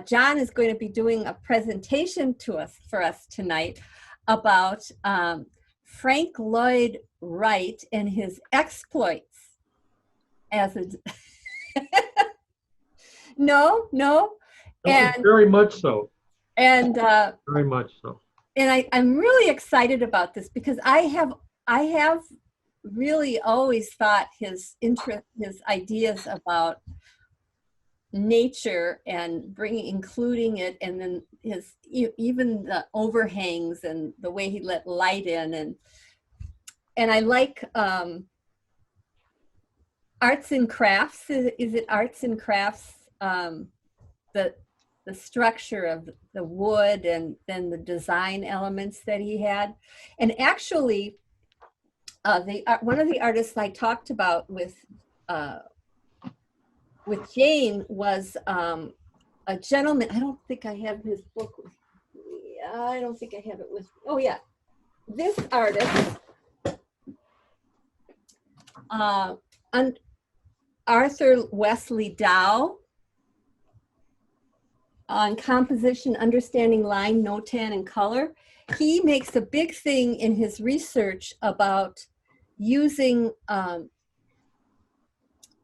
John is going to be doing a presentation for us tonight about Frank Lloyd Wright and his exploits as a no. And very much so. And very much so. And I'm really excited about this because I have really always thought his ideas about nature and including it, and then even the overhangs and the way he let light in, and I like arts and crafts. Is it arts and crafts? The structure of the wood and then the design elements that he had. And actually, one of the artists I talked about with Jane was a gentleman. I don't think I have his book with me. I don't think I have it with me. Oh yeah, this artist, Arthur Wesley Dow, on composition, understanding line, notan, and color. He makes a big thing in his research about using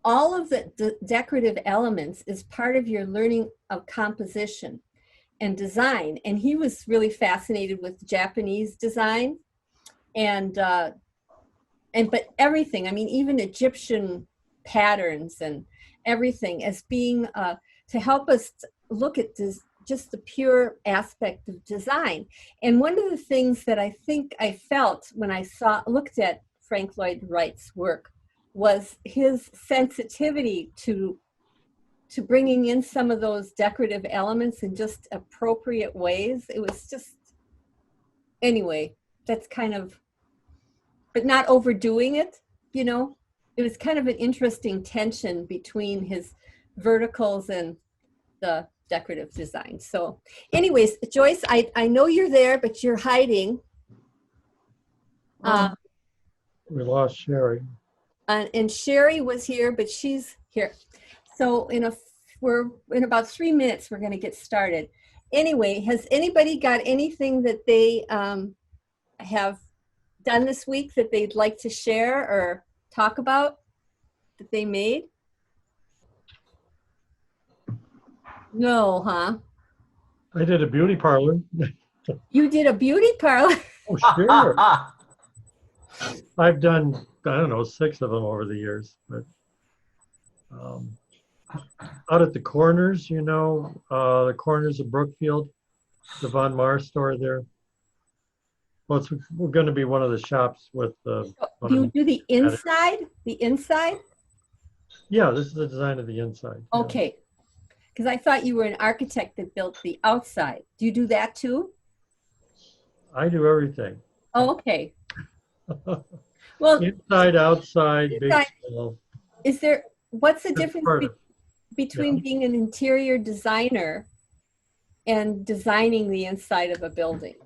all of the decorative elements as part of your learning of composition and design. And he was really fascinated with Japanese design but everything. I mean, even Egyptian patterns and everything as being to help us look at just the pure aspect of design. And one of the things that I think I felt when I looked at Frank Lloyd Wright's work was his sensitivity to bringing in some of those decorative elements in just appropriate ways. It was just, anyway, that's kind of, but not overdoing it, you know. It was kind of an interesting tension between his verticals and the decorative design. So anyways, Joyce, I know you're there, but you're hiding. We lost Sherry. And Sherry was here, but she's here. So we're in about 3 minutes, we're going to get started. Anyway, has anybody got anything that they have done this week that they'd like to share or talk about that they made? No, huh? I did a beauty parlor. You did a beauty parlor? Oh, sure. I've done, I don't know, 6 of them over the years. But out at the Corners, you know, the Corners of Brookfield, the Von Mar store there. Well, we're going to be one of the shops with the. Do you do the inside? The inside? Yeah, this is the design of the inside. Okay. Because I thought you were an architect that built the outside. Do you do that too? I do everything. Oh, okay. Well, inside, outside, big scale. What's the difference between being an interior designer and designing the inside of a building?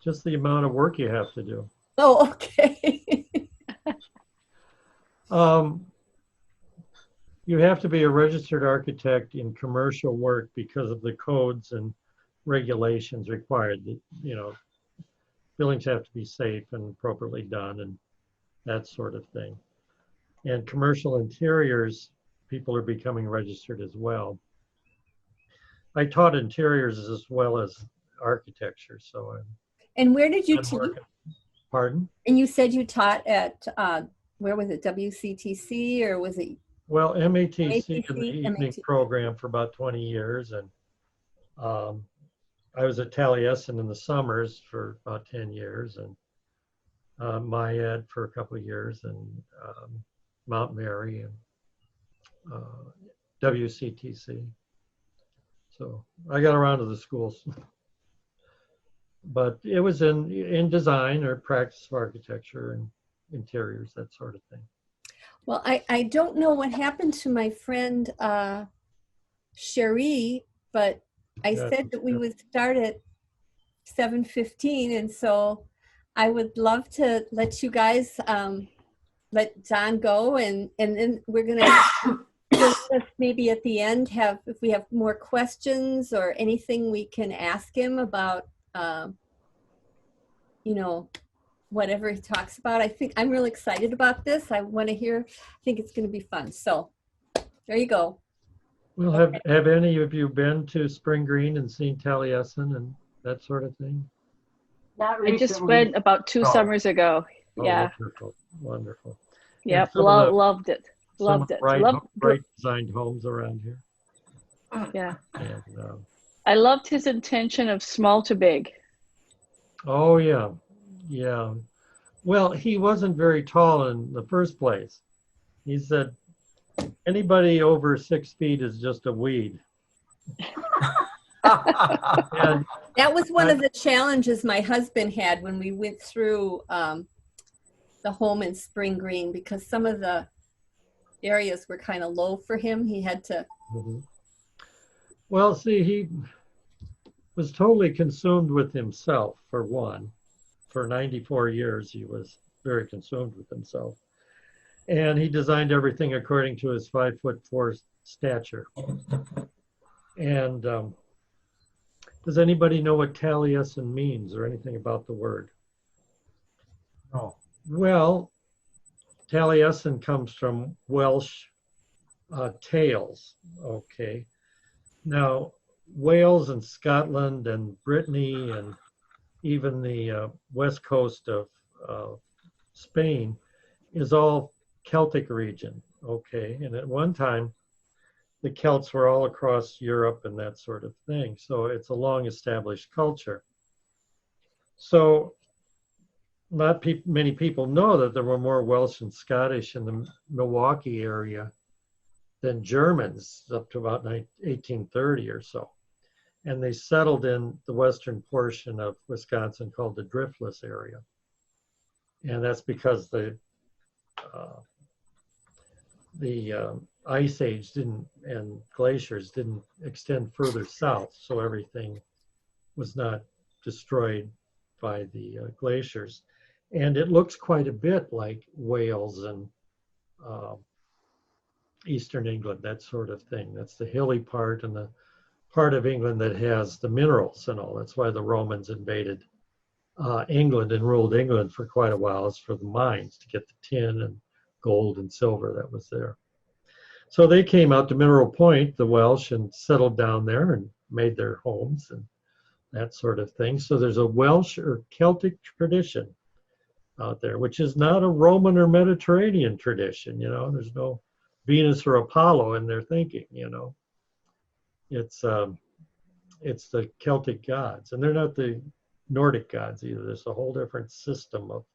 Just the amount of work you have to do. Oh, okay. You have to be a registered architect in commercial work because of the codes and regulations required. You know, buildings have to be safe and appropriately done and that sort of thing. And commercial interiors, people are becoming registered as well. I taught interiors as well as architecture, so And where did you teach? Pardon? And you said you taught at, where was it, WCTC or was it? Well, MATC in the evening program for about 20 years. And I was at Taliesin in the summers for about 10 years and MyEd for a couple of years and Mount Mary and WCTC. So I got around to the schools. But it was in design or practice of architecture and interiors, that sort of thing. Well, I don't know what happened to my friend Cherie, but I said that we would start at 7:15, and so I would love to let you guys let John go, and then we're gonna to let us maybe at the end have, if we have more questions or anything we can ask him about, you know, whatever he talks about. I think I'm really excited about this. I want to hear, I think it's going to be fun. So there you go. Well, have any of you been to Spring Green and seen Taliesin and that sort of thing? Not I just recently. went about 2 summers ago. Oh, Yeah. wonderful, wonderful. Yep. some of the- Loved it. Some of Loved the it. right designed homes around here. Yeah. And, I loved his intention of small to big. oh yeah, yeah. Well, he wasn't very tall in the first place. He said, anybody over 6 feet is just a weed. And That was one of the challenges my husband had when we went through the home in Spring Green, because some of the areas were kind of low for him. He had to. Mhm. Well, see, he was totally consumed with himself, for one. For 94 years, he was very consumed with himself. And he designed everything according to his 5'4" stature. And does anybody know what Taliesin means or anything about the word? No. Well, Taliesin comes from Welsh tales, okay? Now, Wales and Scotland and Brittany and even the west coast of Spain is all Celtic region, okay? And at one time, the Celts were all across Europe and that sort of thing. So it's a long established culture. So not many people know that there were more Welsh and Scottish in the Milwaukee area than Germans up to about 1830 or so. And they settled in the western portion of Wisconsin called the Driftless area. And that's because the ice age and glaciers didn't extend further south, so everything was not destroyed by the glaciers. And it looks quite a bit like Wales and Eastern England, that sort of thing. That's the hilly part and the part of England that has the minerals and all. That's why the Romans invaded England and ruled England for quite a while, is for the mines to get the tin and gold and silver that was there. So they came out to Mineral Point, the Welsh, and settled down there and made their homes and that sort of thing. So there's a Welsh or Celtic tradition out there, which is not a Roman or Mediterranean tradition. You know, there's no Venus or Apollo in their thinking. You know, it's the Celtic gods, and they're not the Nordic gods either. There's a whole different system of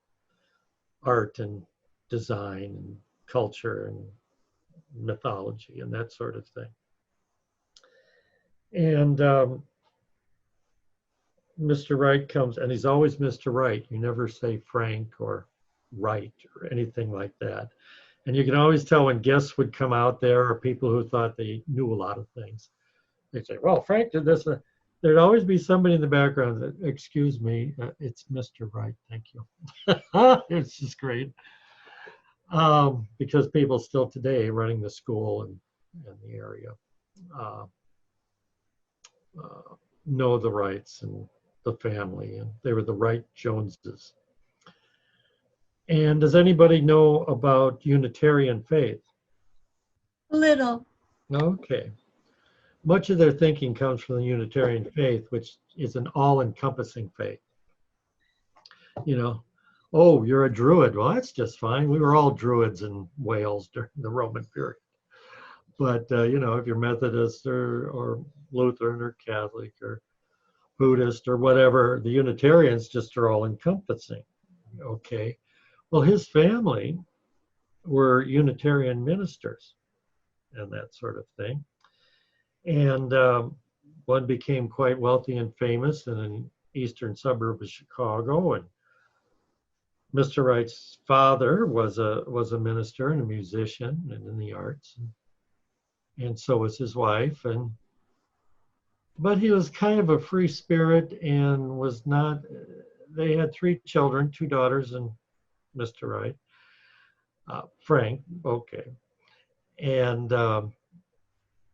art and design and culture and mythology and that sort of thing. And Mr. Wright comes, and he's always Mr. Wright. You never say Frank or Wright or anything like that. And you can always tell when guests would come out there or people who thought they knew a lot of things. They'd say, well, Frank did this. There'd always be somebody in the background that, excuse me, it's Mr. Wright, thank you. It's just great. Because people still today running the school and the area know the Wrights and the family, and they were the Wright Joneses. And does anybody know about Unitarian faith? A little. Okay. Much of their thinking comes from the Unitarian faith, which is an all-encompassing faith. You know, oh, you're a Druid. Well, that's just fine. We were all Druids in Wales during the Roman period. But, you know, if you're Methodist or Lutheran or Catholic or Buddhist or whatever, the Unitarians just are all encompassing. Okay. Well, his family were Unitarian ministers and that sort of thing. And one became quite wealthy and famous in an eastern suburb of Chicago. And Mr. Wright's father was a minister and a musician and in the arts. And so was his wife. But he was kind of a free spirit and was not, they had 3 children, 2 daughters and Mr. Wright, Frank, okay. And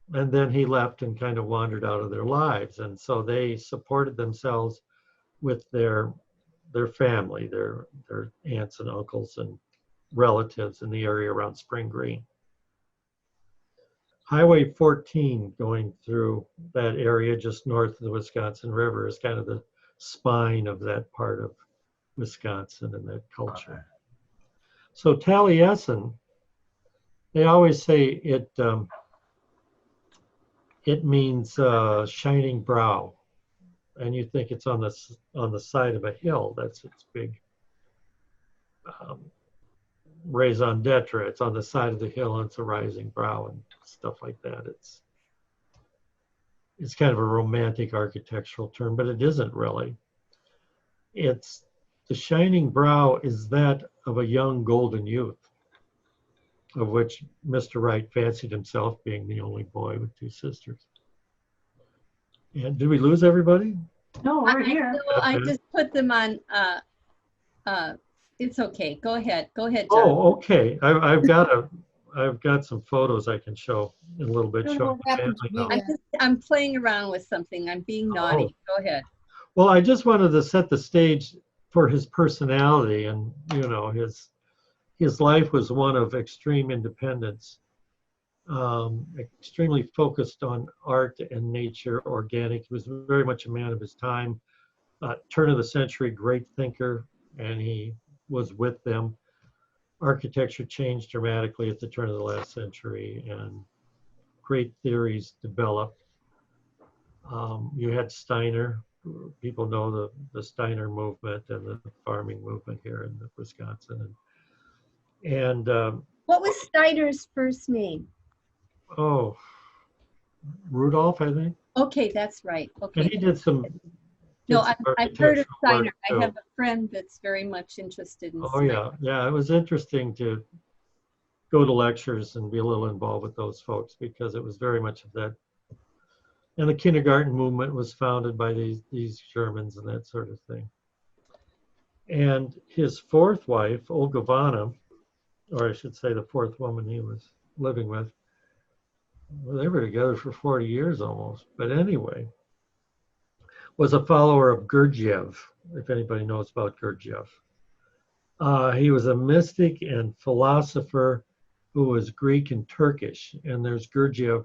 then he left and kind of wandered out of their lives. And so they supported themselves with their family, their aunts and uncles and relatives in the area around Spring Green. Highway 14 going through that area just north of the Wisconsin River is kind of the spine of that part of Wisconsin and that culture. Okay. So Taliesin, they always say it means shining brow, and you think it's on the side of a hill. That's its big raison d'etre. It's on the side of the hill and it's a rising brow and stuff like that. It's kind of a romantic architectural term, but it isn't really. It's the shining brow is that of a young golden youth, of which Mr. Wright fancied himself, being the only boy with two sisters. And did we lose everybody? No, we're here. No, I just put them on. It's okay. Go ahead. Go ahead, John. Oh, okay. I've got some photos I can show in a little bit. I don't know Showing what happened family to now. me. I'm playing around with something. I'm being naughty. Go ahead. Well, I just wanted to set the stage for his personality, and you know, his life was one of extreme independence, extremely focused on art and nature, organic. He was very much a man of his time, turn of the century, great thinker, and he was with them. Architecture changed dramatically at the turn of the last century, and great theories developed. You had Steiner. People know the Steiner movement and the farming movement here in Wisconsin. And What was Steiner's first name? oh, Rudolph, I think. Okay, that's right. And he Okay. did some. No, I've heard of architectural work, Steiner. I too. have a friend that's very much interested in Oh Steiner. yeah. It was interesting to go to lectures and be a little involved with those folks because it was very much of that. And the kindergarten movement was founded by these Germans and that sort of thing. And his fourth wife, Olga Vanna, or I should say the fourth woman he was living with, well, they were together for 40 years almost. But anyway, was a follower of Gurdjieff, if anybody knows about Gurdjieff. He was a mystic and philosopher who was Greek and Turkish. And there's Gurdjieff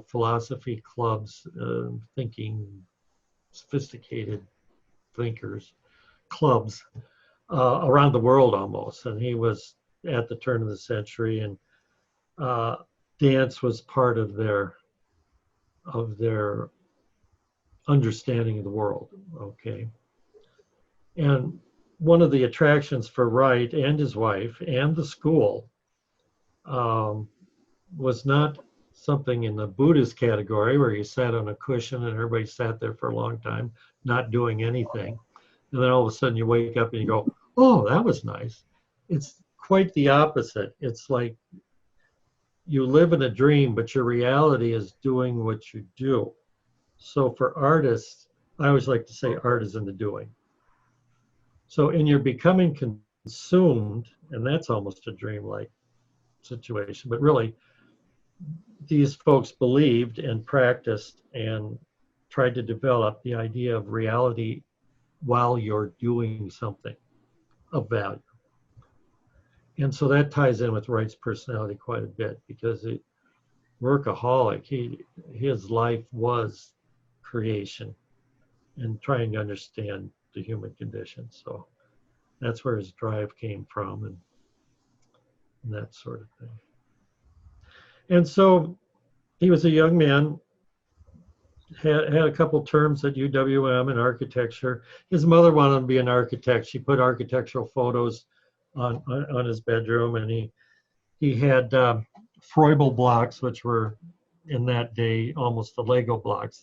philosophy clubs, thinking, sophisticated thinkers, clubs around the world almost. And he was at the turn of the century, and dance was part of their understanding of the world. Okay. And one of the attractions for Wright and his wife and the school was not something in the Buddhist category where you sat on a cushion and everybody sat there for a long time, not doing anything. And then all of a sudden you wake up and you go, oh, that was nice. It's quite the opposite. It's like you live in a dream, but your reality is doing what you do. So for artists, I always like to say art is in the doing. So in your becoming consumed, and that's almost a dreamlike situation, but really, these folks believed and practiced and tried to develop the idea of reality while you're doing something of value. And so that ties in with Wright's personality quite a bit because workaholic, his life was creation and trying to understand the human condition. So that's where his drive came from and that sort of thing. And so he was a young man, had a couple terms at UWM in architecture. His mother wanted him to be an architect. She put architectural photos on his bedroom, and he had Froebel blocks, which were in that day almost the Lego blocks.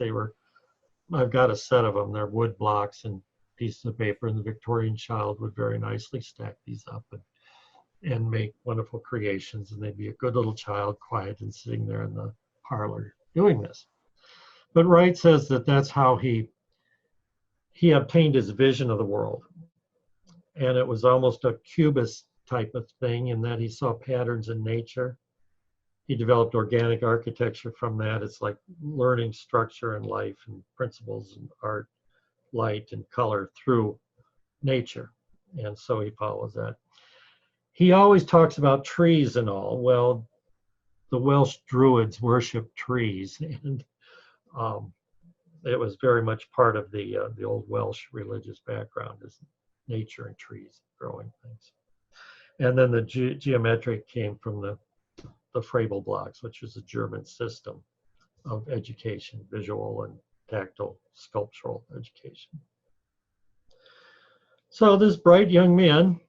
I've got a set of them. They're wood blocks and pieces of paper, and the Victorian child would very nicely stack these up and make wonderful creations, and they'd be a good little child, quiet and sitting there in the parlor doing this. But Wright says that that's how he obtained his vision of the world. And it was almost a cubist type of thing in that he saw patterns in nature he developed organic architecture from that. It's like learning structure and life and principles and art, light and color through nature. And so he follows that. He always talks about trees and all. Well, the Welsh Druids worshiped trees, and it was very much part of the old Welsh religious background, is nature and trees, growing things. And then the geometric came from the Fable blocks, which was a German system of education, visual and tactile sculptural education. So this bright young man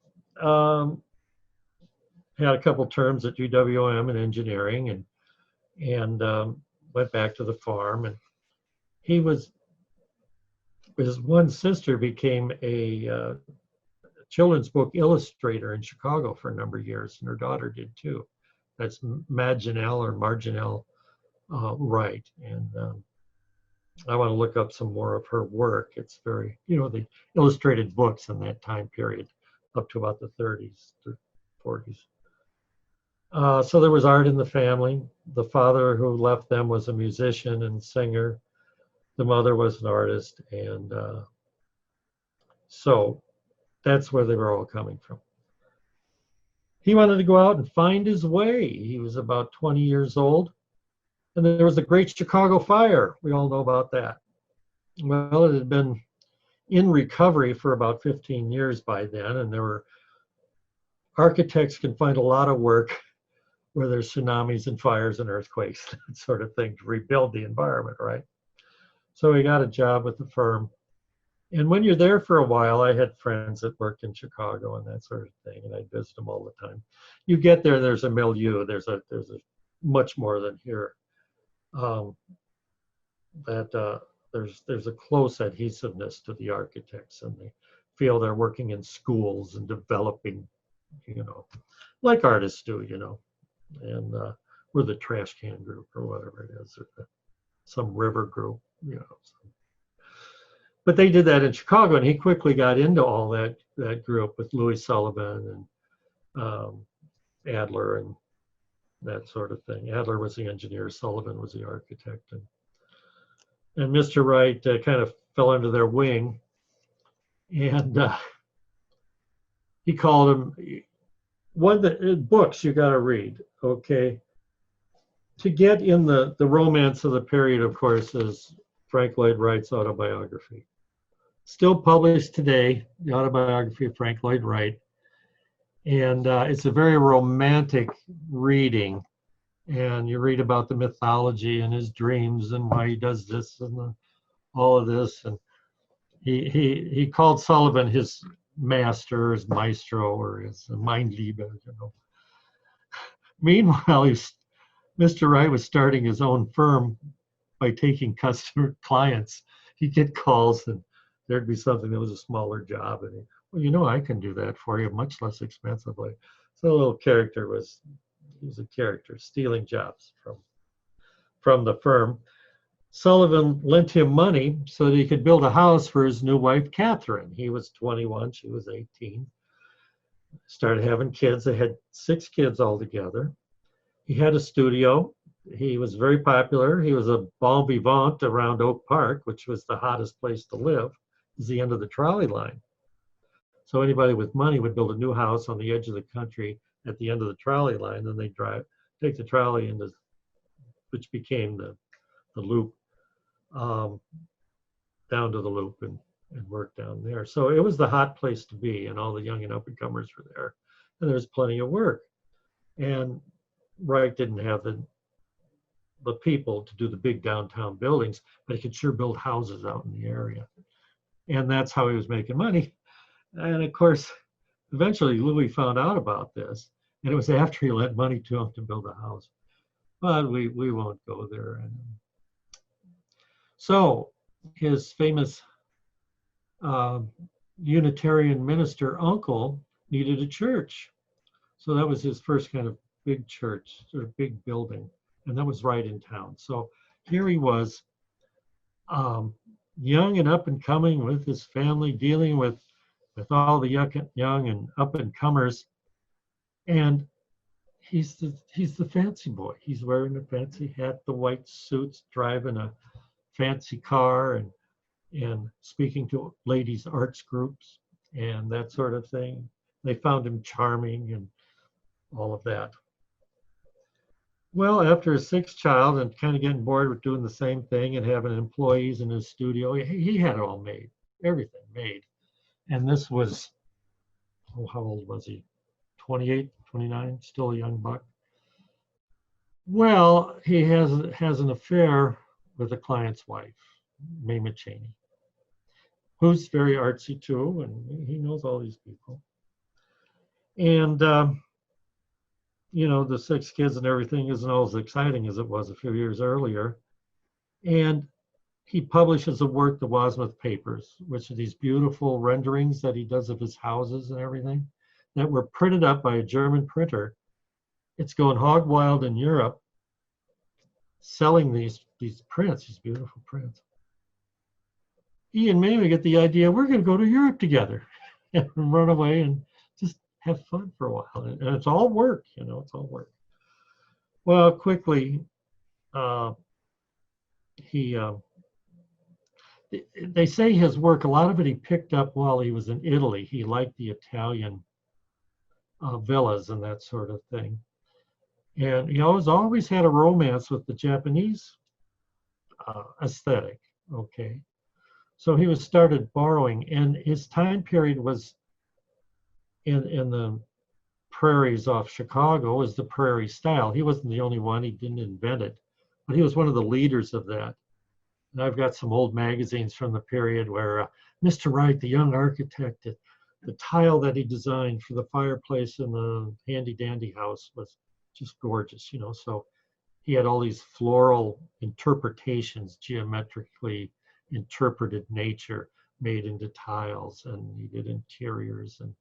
had a couple terms at UWM in engineering, and went back to the farm. And his one sister became a children's book illustrator in Chicago for a number of years, and her daughter did too. That's Marginelle Wright, and I want to look up some more of her work. It's very, the illustrated books in that time period, up to about the 30s, 40s. So there was art in the family. The father who left them was a musician and singer. The mother was an artist, and so that's where they were all coming from. He wanted to go out and find his way. He was about 20 years old, and there was the Great Chicago Fire. We all know about that. Well, it had been in recovery for about 15 years by then, and there were architects can find a lot of work where there's tsunamis and fires and earthquakes, that sort of thing, to rebuild the environment, right? So he got a job with the firm. And when you're there for a while, I had friends that worked in Chicago and that sort of thing, and I'd visit them all the time. You get there, there's a milieu, there's a much more than here. There's a close adhesiveness to the architects, and they feel they're working in schools and developing, like artists do, and we're the trash can group or whatever it is, or some river group, But they did that in Chicago, and he quickly got into all that group with Louis Sullivan and Adler and that sort of thing. Adler was the engineer, Sullivan was the architect, and Mr. Wright kind of fell under their wing, and he called him. One of the books you got to read, okay? To get in the romance of the period, of course, is Frank Lloyd Wright's autobiography. Still published today, the autobiography of Frank Lloyd Wright. And it's a very romantic reading. And you read about the mythology and his dreams and why he does this and all of this. And he called Sullivan his master, his maestro, or his Mindliebe, Meanwhile, Mr. Wright was starting his own firm by taking customer clients. He'd get calls, and there'd be something that was a smaller job, and well, I can do that for you much less expensively. So the little character he was a character, stealing jobs from the firm. Sullivan lent him money so that he could build a house for his new wife, Catherine. He was 21, she was 18. Started having kids. They had 6 kids altogether. He had a studio. He was very popular. He was a bon vivant around Oak Park, which was the hottest place to live. It was the end of the trolley line. So anybody with money would build a new house on the edge of the country at the end of the trolley line. Then they'd take the trolley into, which became the loop, down to the loop and work down there. So it was the hot place to be, and all the young and up-and-comers were there. And there was plenty of work. And Wright didn't have the people to do the big downtown buildings, but he could sure build houses out in the area. And that's how he was making money. And of course, eventually Louis found out about this, and it was after he lent money to him to build a house. But we won't go there. And so his famous Unitarian minister uncle needed a church. So that was his first kind of big church, sort of big building, and that was right in town. So here he was, young and up and coming with his family, dealing with all the young and up and comers, and he's the fancy boy. He's wearing a fancy hat, the white suits, driving a fancy car, and speaking to ladies' arts groups and that sort of thing. They found him charming and all of that. Well, after his sixth child and kind of getting bored with doing the same thing and having employees in his studio, he had it all made, everything made. And this was, oh, how old was he? 28, 29, still a young buck. Well, he has an affair with a client's wife, Mamie Cheney, who's very artsy too, and he knows all these people. And you know, the six kids and everything isn't all as exciting as it was a few years earlier. And he publishes a work, the Wasmuth Papers, which are these beautiful renderings that he does of his houses and everything that were printed up by a German printer. It's going hog wild in Europe, selling these prints, these beautiful prints. He and Mamie get the idea, we're going to go to Europe together and run away and just have fun for a while. And it's all work, you know, it's all work. Well, quickly, they say his work, a lot of it he picked up while he was in Italy. He liked the Italian villas and that sort of thing. And he always had a romance with the Japanese aesthetic, okay? So he was started borrowing, and his time period was in the prairies off Chicago, was the prairie style. He wasn't the only one, he didn't invent it, but he was one of the leaders of that. And I've got some old magazines from the period where Mr. Wright, the young architect, the tile that he designed for the fireplace in the handy dandy house was just gorgeous, you know. So he had all these floral interpretations, geometrically interpreted nature made into tiles, and he did interiors, and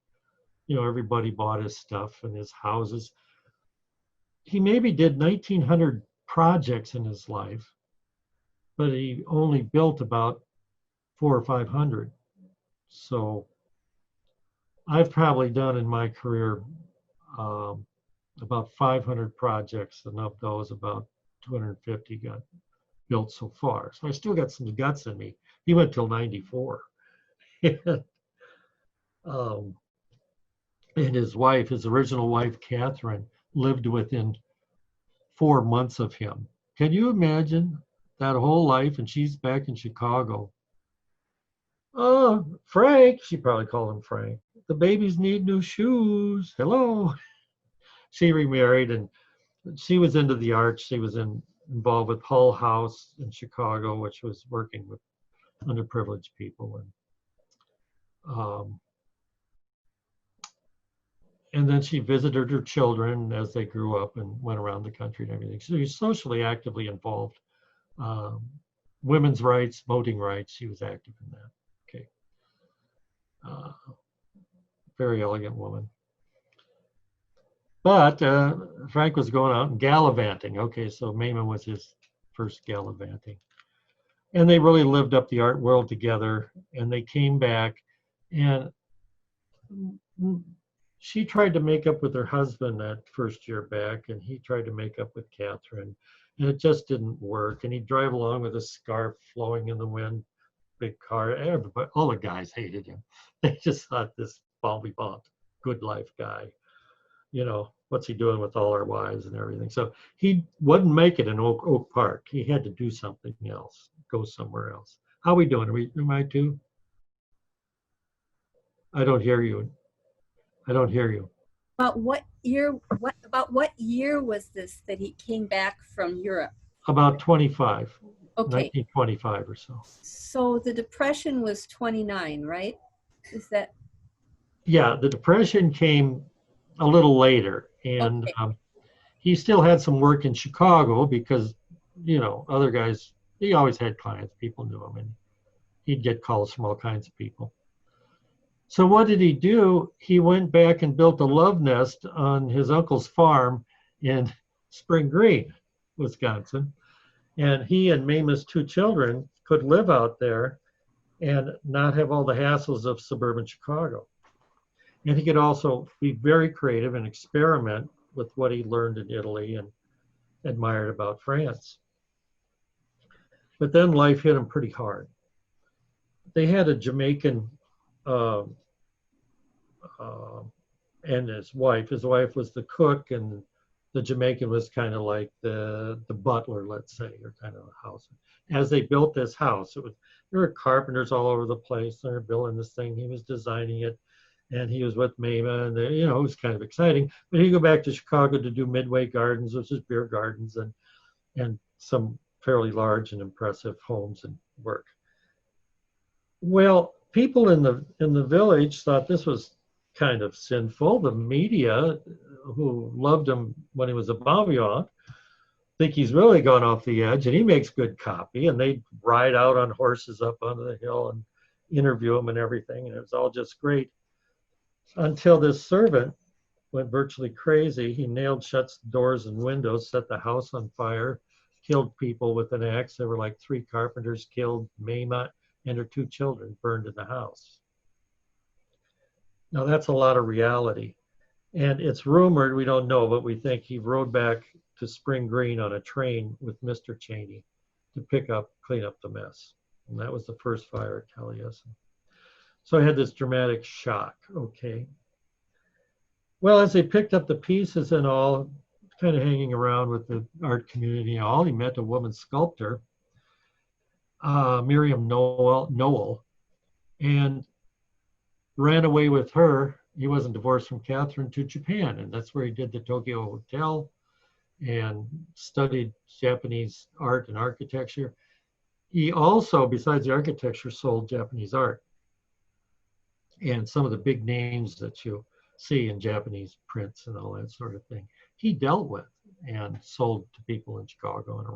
you know, everybody bought his stuff and his houses. He maybe did 1,900 projects in his life, but he only built about 400 or 500. So I've probably done in my career about 500 projects, and of those about 250 got built so far. So I still got some guts in me. He went till 94. And his wife, his original wife, Catherine, lived within 4 months of him. Can you imagine that whole life? And she's back in Chicago. Oh, Frank, she probably called him Frank. The babies need new shoes. Hello. She remarried, and she was into the arts. She was involved with Hull House in Chicago, which was working with underprivileged people. And then she visited her children as they grew up and went around the country and everything. So she was socially actively involved. Women's rights, voting rights, she was active in that. Okay. Very elegant woman. But Frank was going out and gallivanting. Okay, so Mamie was his first gallivanting. And they really lived up the art world together, and they came back, and she tried to make up with her husband that first year back, and he tried to make up with Catherine, and it just didn't work. And he'd drive along with a scarf flowing in the wind, big car. Everybody, all the guys hated him. They just thought this balmy bont, good life guy. You know, what's he doing with all our wives and everything? So he wouldn't make it in Oak Park. He had to do something else, go somewhere else. How are we doing? Am I too? I don't hear you. I don't hear you. About what year was this that he came back from Europe? About 25, Okay. 1925 or so. So the Depression was 29, right? Is that? Yeah, the Depression came a little later, and Okay. he still had some work in Chicago because, you know, other guys, he always had clients, people knew him, and he'd get calls from all kinds of people. So what did he do? He went back and built a love nest on his uncle's farm in Spring Green, Wisconsin. And he and Mamie's 2 children could live out there and not have all the hassles of suburban Chicago. And he could also be very creative and experiment with what he learned in Italy and admired about France. But then life hit him pretty hard. They had a Jamaican uh, and his wife. His wife was the cook, and the Jamaican was kind of like the butler, let's say, or kind of a house. As they built this house, there were carpenters all over the place. They were building this thing. He was designing it, and he was with Mama, and it was kind of exciting. But he'd go back to Chicago to do Midway Gardens, which is beer gardens, and some fairly large and impressive homes and work. Well, people in the village thought this was kind of sinful. The media, who loved him when he was a Bavia, think he's really gone off the edge, and he makes good copy. And they ride out on horses up onto the hill and interview him and everything, and it was all just great. Until this servant went virtually crazy. He nailed shut doors and windows, set the house on fire, killed people with an axe. There were like 3 carpenters killed, Mama and her 2 children burned in the house. Now that's a lot of reality. And it's rumored, we don't know, but we think he rode back to Spring Green on a train with Mr. Cheney to clean up the mess. And that was the first fire at Taliesin. So I had this dramatic shock, okay. Well, as they picked up the pieces and all, kind of hanging around with the art community and all, he met a woman sculptor, Miriam Noel, and ran away with her. He wasn't divorced from Catherine to Japan, and that's where he did the Tokyo Hotel and studied Japanese art and architecture. He also, besides the architecture, sold Japanese art and some of the big names that you see in Japanese prints and all that sort of thing. He dealt with and sold to people in Chicago and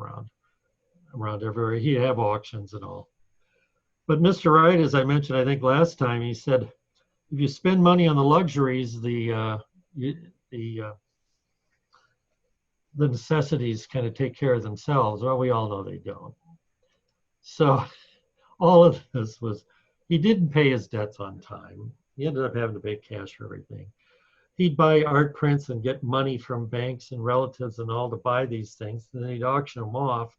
around everywhere. He'd have auctions and all. But Mr. Wright, as I mentioned, I think last time, he said, if you spend money on the luxuries, the necessities kind of take care of themselves. Well, we all know they don't. So all of this was, he didn't pay his debts on time. He ended up having to pay cash for everything. He'd buy art prints and get money from banks and relatives and all to buy these things. And then he'd auction them off.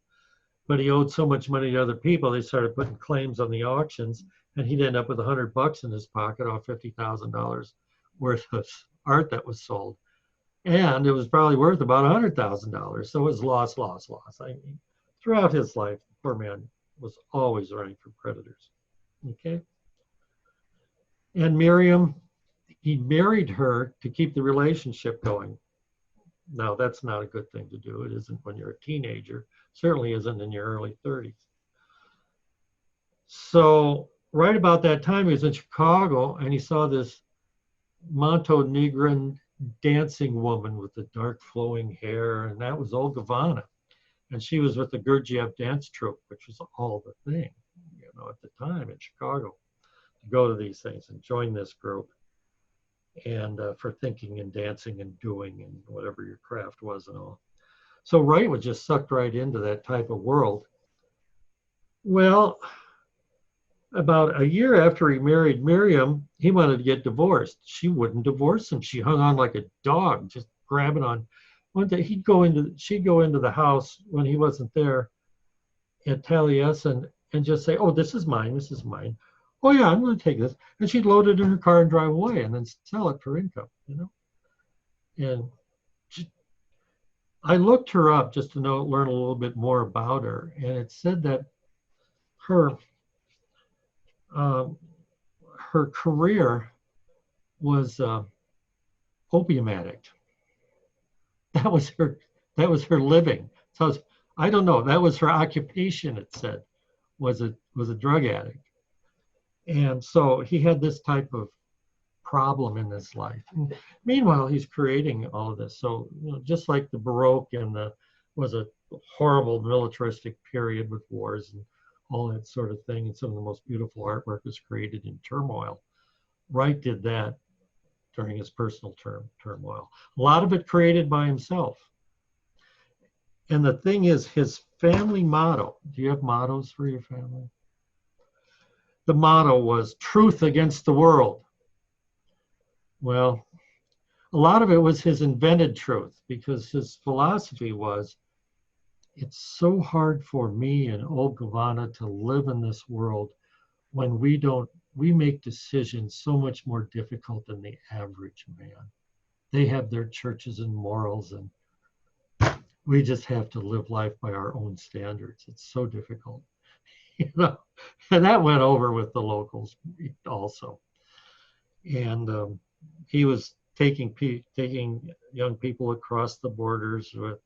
But he owed so much money to other people, they started putting claims on the auctions, and he'd end up with $100 in his pocket off $50,000 worth of art that was sold. And it was probably worth about $100,000. So it was loss. I mean, throughout his life, the poor man was always running from creditors. Okay. And Miriam, he married her to keep the relationship going. Now, that's not a good thing to do. It isn't when you're a teenager. Certainly isn't in your early 30s. So right about that time, he was in Chicago, and he saw this Montenegrin dancing woman with the dark flowing hair, and that was Olga Vanna. And she was with the Gurdjieff dance troupe, which was all the thing, at the time in Chicago, to go to these things and join this group. And for thinking and dancing and doing and whatever your craft was and all. So Wright was just sucked right into that type of world. Well, about a year after he married Miriam, he wanted to get divorced. She wouldn't divorce him. She hung on like a dog, just grabbing on. One day she'd go into the house when he wasn't there at Taliesin and just say, "Oh, this is mine, this is mine. Oh yeah, I'm going to take this." And she'd load it in her car and drive away and then sell it for income, And I looked her up just to learn a little bit more about her. And it said that her career was opium addict. That was her living. So I don't know, that was her occupation, it said, was a drug addict. And so he had this type of problem in his life. And meanwhile, he's creating all of this. So just like the Baroque was a horrible militaristic period with wars and all that sort of thing, and some of the most beautiful artwork was created in turmoil. Wright did that during his personal turmoil. A lot of it created by himself. And the thing is, his family motto, do you have mottos for your family? The motto was truth against the world. Well, a lot of it was his invented truth, because his philosophy was, it's so hard for me and Olgivanna to live in this world when we make decisions so much more difficult than the average man. They have their churches and morals, and we just have to live life by our own standards. It's so difficult. You know, and that went over with the locals also. And he was taking young people across the borders with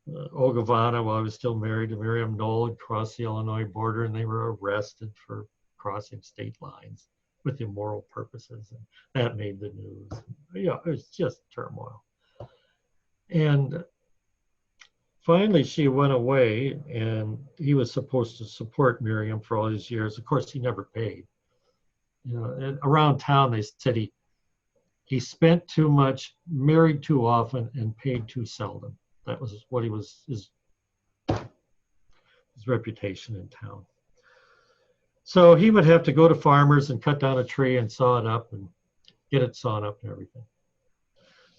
Olgivanna while I was still married to Miriam Knoll, across the Illinois border, and they were arrested for crossing state lines with immoral purposes, and that made the news. Yeah, it was just turmoil. And finally, she went away, and he was supposed to support Miriam for all these years. Of course, he never paid. You know, and around town they said he spent too much, married too often, and paid too seldom. That was what his reputation in town. So he would have to go to farmers and cut down a tree and saw it up and get it sawn up and everything.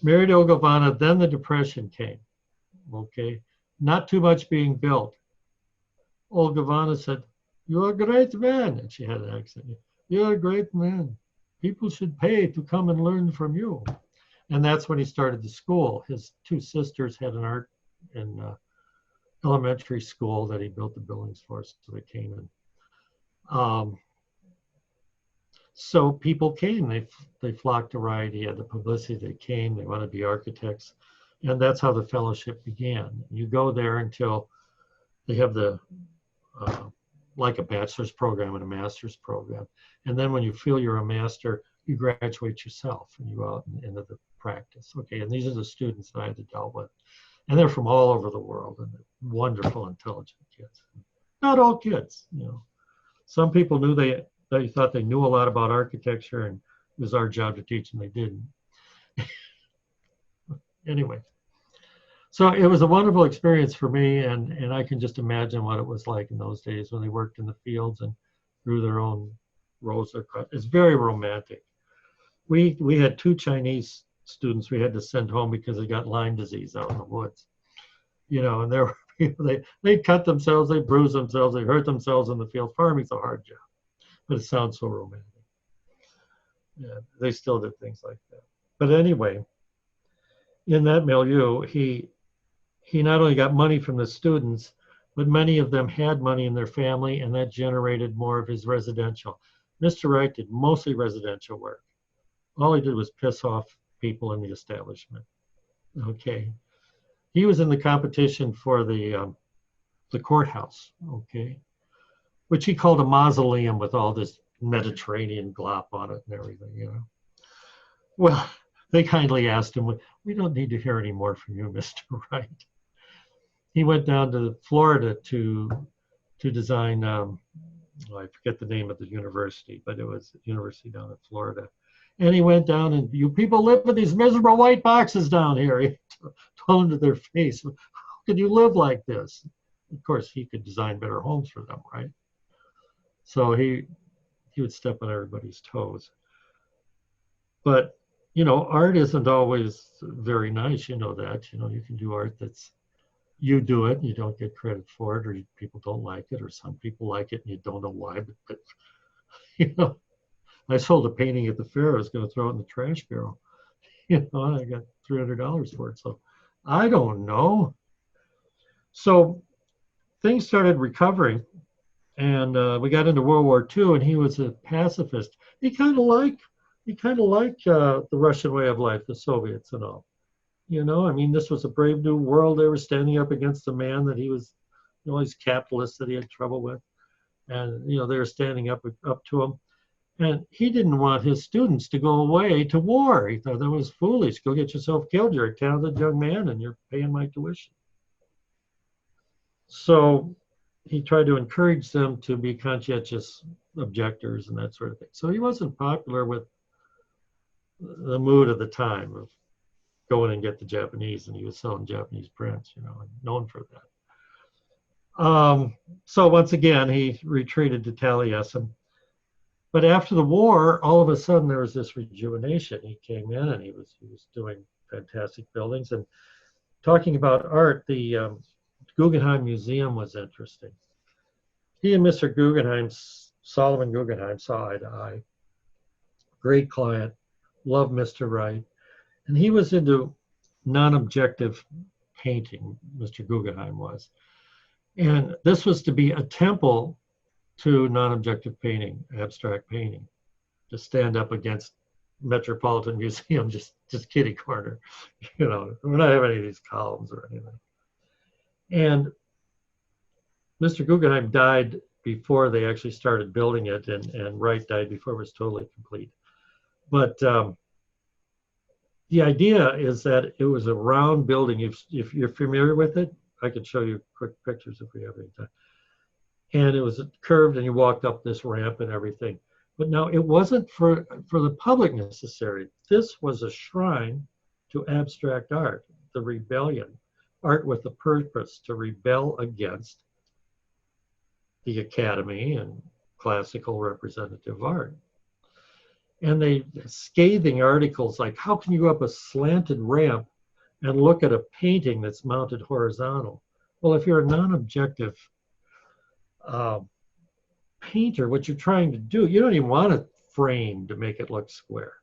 Married Olgivanna, then the Depression came. Okay, not too much being built. Olgivanna said, "You're a great man," and she had an accent. "You're a great man. People should pay to come and learn from you." And that's when he started the school. His two sisters had an art and elementary school that he built the buildings for, so they came in. So people came, they flocked to Wright. He had the publicity, they came, they wanted to be architects. And that's how the fellowship began. You go there until they have the, like a bachelor's program and a master's program. And then when you feel you're a master, you graduate yourself and you go out into the practice. Okay, and these are the students that I had to deal with. And they're from all over the world, and they're wonderful, intelligent kids. Not all kids, you know. Some people knew they thought they knew a lot about architecture, and it was our job to teach them they didn't. Anyway, so it was a wonderful experience for me, and I can just imagine what it was like in those days when they worked in the fields and grew their own rows of crops. It's very romantic. We had 2 Chinese students we had to send home because they got Lyme disease out in the woods. You know, and there were people, they cut themselves, they bruise themselves, they hurt themselves in the field. Farming's a hard job, but it sounds so romantic. Yeah, they still did things like that. But anyway, in that milieu, he not only got money from the students, but many of them had money in their family, and that generated more of his residential. Mr. Wright did mostly residential work. All he did was piss off people in the establishment. Okay. He was in the competition for the courthouse, okay, which he called a mausoleum with all this Mediterranean glop on it and everything, you know. Well, they kindly asked him, "We don't need to hear any more from you, Mr. Wright." He went down to Florida to design, I forget the name of the university, but it was a university down in Florida. And he went down, and "You people live in these miserable white boxes down here." He told them to their face, "How could you live like this?" Of course, he could design better homes for them, right? So he would step on everybody's toes. But, you know, art isn't always very nice. You know that. You know, you can do art that's, you do it and you don't get credit for it, or people don't like it, or some people like it and you don't know why. But you know, I sold a painting at the fair. I was going to throw it in the trash barrel. You know, I got $300 for it. So I don't know. So things started recovering, and we got into World War II, and he was a pacifist. He kind of liked the Russian way of life, the Soviets and all. You know, I mean, this was a brave new world. They were standing up against a man that he was, you know, he's capitalist that he had trouble with, and you know, they were standing up to him. And he didn't want his students to go away to war. He thought that was foolish. Go get yourself killed. You're a talented young man and you're paying my tuition. So he tried to encourage them to be conscientious objectors and that sort of thing. So he wasn't popular with the mood of the time of go in and get the Japanese, and he was selling Japanese prints, you know, and known for that. So once again, he retreated to Taliesin. But after the war, all of a sudden there was this rejuvenation. He came in and he was doing fantastic buildings. And talking about art, the Guggenheim Museum was interesting. He and Mr. Guggenheim, Solomon Guggenheim, saw eye to eye. Great client, loved Mr. Wright. And he was into non-objective painting, Mr. Guggenheim was. And this was to be a temple to non-objective painting, abstract painting, to stand up against Metropolitan Museum, just kitty corner. You know, we're not having any of these columns or anything. And Mr. Guggenheim died before they actually started building it, and Wright died before it was totally complete. But the idea is that it was a round building. If you're familiar with it, I could show you quick pictures if we have any time. And it was curved, and you walked up this ramp and everything. But now it wasn't for the public necessarily. This was a shrine to abstract art, the rebellion, art with a purpose to rebel against the academy and classical representative art. And they scathing articles like, how can you go up a slanted ramp and look at a painting that's mounted horizontal? Well, if you're a non-objective painter, what you're trying to do, you don't even want a frame to make it look square.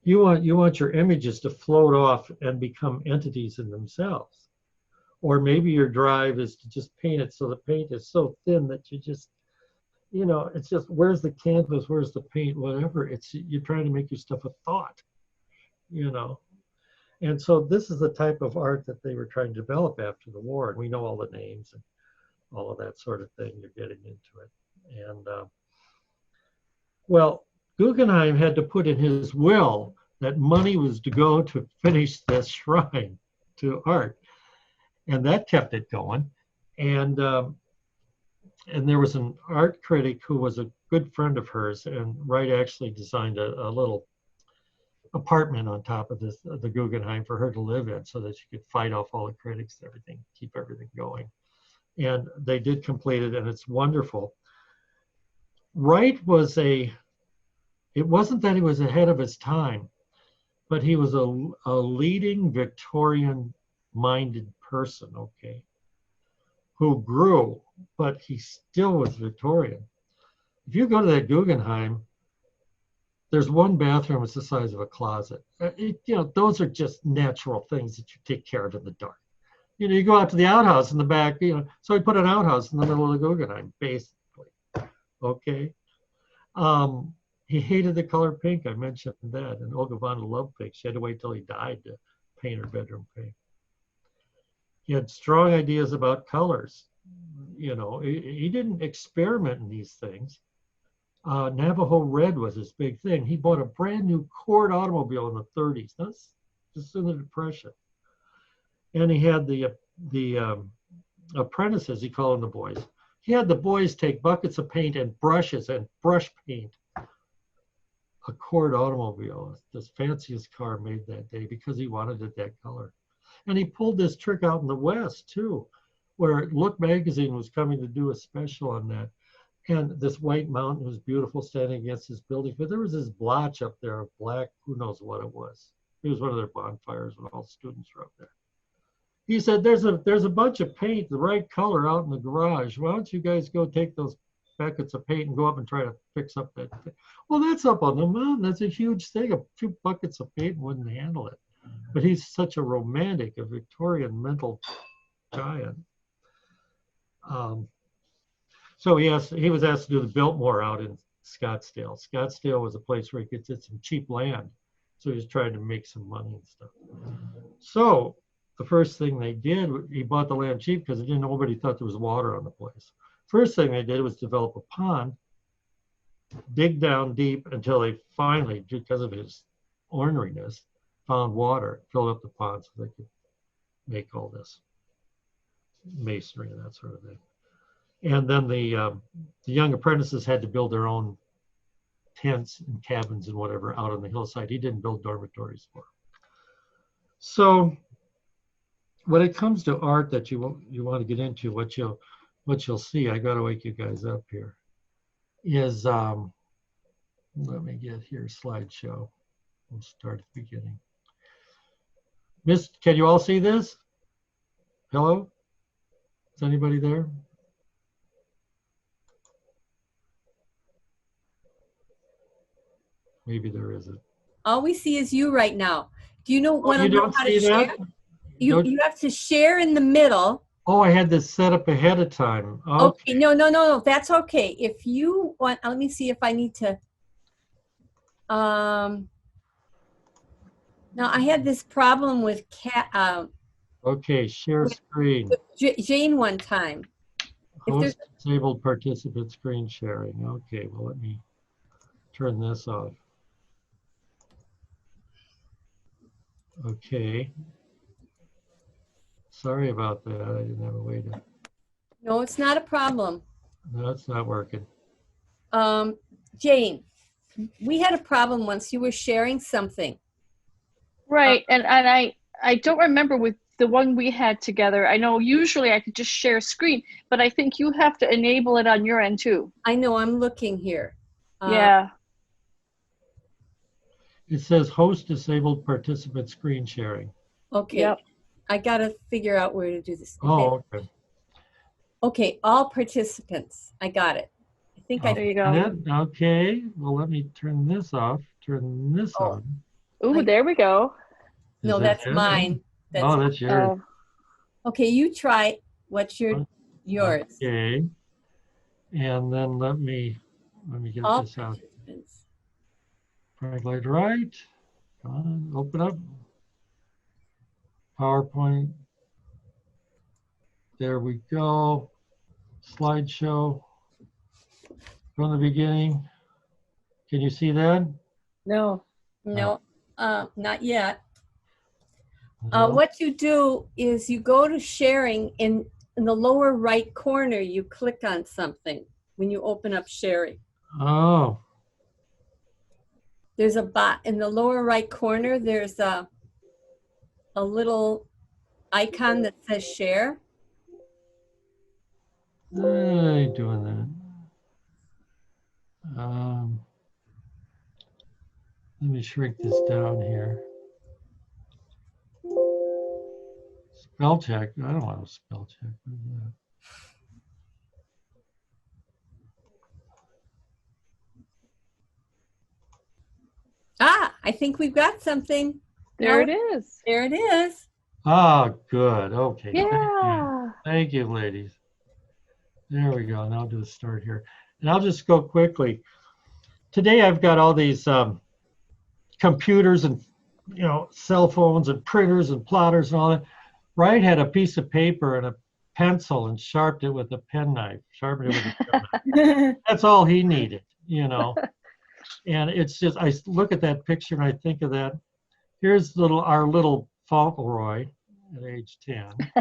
You want your images to float off and become entities in themselves. Or maybe your drive is to just paint it so the paint is so thin that you just, you know, it's just, where's the canvas, where's the paint, whatever. It's, you're trying to make your stuff a thought, you know. And so this is the type of art that they were trying to develop after the war. And we know all the names and all of that sort of thing. You're getting into it. And well, Guggenheim had to put in his will that money was to go to finish this shrine to art. And that kept it going. And there was an art critic who was a good friend of hers, and Wright actually designed a little apartment on top of the Guggenheim for her to live in so that she could fight off all the critics and everything, keep everything going. And they did complete it, and it's wonderful. Wright was it wasn't that he was ahead of his time, but he was a leading Victorian-minded person, okay, who grew, but he still was Victorian. If you go to that Guggenheim, there's one bathroom, it's the size of a closet. You know, those are just natural things that you take care of in the dark. You know, you go out to the outhouse in the back, you know, so he put an outhouse in the middle of the Guggenheim, basically, okay? He hated the color pink, I mentioned that, and Olga Wanda loved pink. She had to wait till he died to paint her bedroom pink. He had strong ideas about colors. You know, he didn't experiment in these things. Navajo red was his big thing. He bought a brand new Ford automobile in the 30s. That's just in the Depression. And he had the apprentices, he called them the boys. He had the boys take buckets of paint and brushes and brush paint a Ford automobile, the fanciest car made that day, because he wanted it that color. And he pulled this trick out in the West too, where Look magazine was coming to do a special on that. And this white mountain was beautiful standing against this building, but there was this blotch up there of black, who knows what it was. It was one of their bonfires when all the students were up there. He said, there's a bunch of paint, the right color, out in the garage. Why don't you guys go take those buckets of paint and go up and try to fix up that thing? Well, that's up on the mountain. That's a huge thing. A few buckets of paint wouldn't handle it. But he's such a romantic, a Victorian mental giant. So he was asked to do the Biltmore out in Scottsdale. Scottsdale was a place where he could get some cheap land. So he was trying to make some money and stuff. So the first thing they did, he bought the land cheap because nobody thought there was water on the place. First thing they did was develop a pond, dig down deep until they finally, because of his orneriness, found water, filled up the pond so they could make all this masonry and that sort of thing. And then the young apprentices had to build their own tents and cabins and whatever out on the hillside. He didn't build dormitories for them. So when it comes to art that you want to get into, what you'll see, I got to wake you guys up here, is Let me get here, slideshow. We'll start at the beginning. Can you all see this? Hello? Is anybody there? Maybe there isn't. All we see is you right now. Do you know Oh, want you to know don't how to see share? that? You have to share in the middle. Oh, I had this set up ahead of time. Okay, no, that's okay. If you want, let me see if I need to. Now I had this problem with Okay, share screen. Jane one time. If there's Host disabled participant screen sharing. Okay, well, let me turn this off. Okay. Sorry about that. I didn't have a way to. no, it's not a problem. No, it's not working. Jane, we had a problem once. You were sharing something. Right. And I don't remember with the one we had together. I know usually I could just share screen, but I think you have to enable it on your end too. I know, I'm looking here. Yeah. It says host disabled participant screen sharing. Okay. Yep. I got to figure out where to do this. Oh, okay. Okay, all participants. I got it. I think There you go. Okay, well, let me turn this off, turn this on. Ooh, there we go. No, Is that's that it? mine. Oh, that's yours. Oh, Okay, you try. What's yours? Okay. And then let me get All this out. participants. Frank Lloyd Wright. Come on, open up. PowerPoint. There we go. Slideshow from the beginning. Can you see that? no. No, not yet. No? What you do is you go to sharing in the lower right corner, you click on something when you open up sharing. Oh, There's a bot in the lower right corner. There's a little icon that says share. I ain't doing that. Let me shrink this down here. Spell check. I don't want to spell check. What is that? I think we've got something. There No, it is. there it is. Ah, good. Okay. Yeah. Thank you, ladies. There we go. Now I'll do a start here. And I'll just go quickly. Today I've got all these computers and cell phones and printers and plotters and all that. Wright had a piece of paper and a pencil and sharpened it with a penknife. Sharpened it with a penknife. That's all he needed, And it's just, I look at that picture and I think of that. Here's our little Fauntleroy at age 10.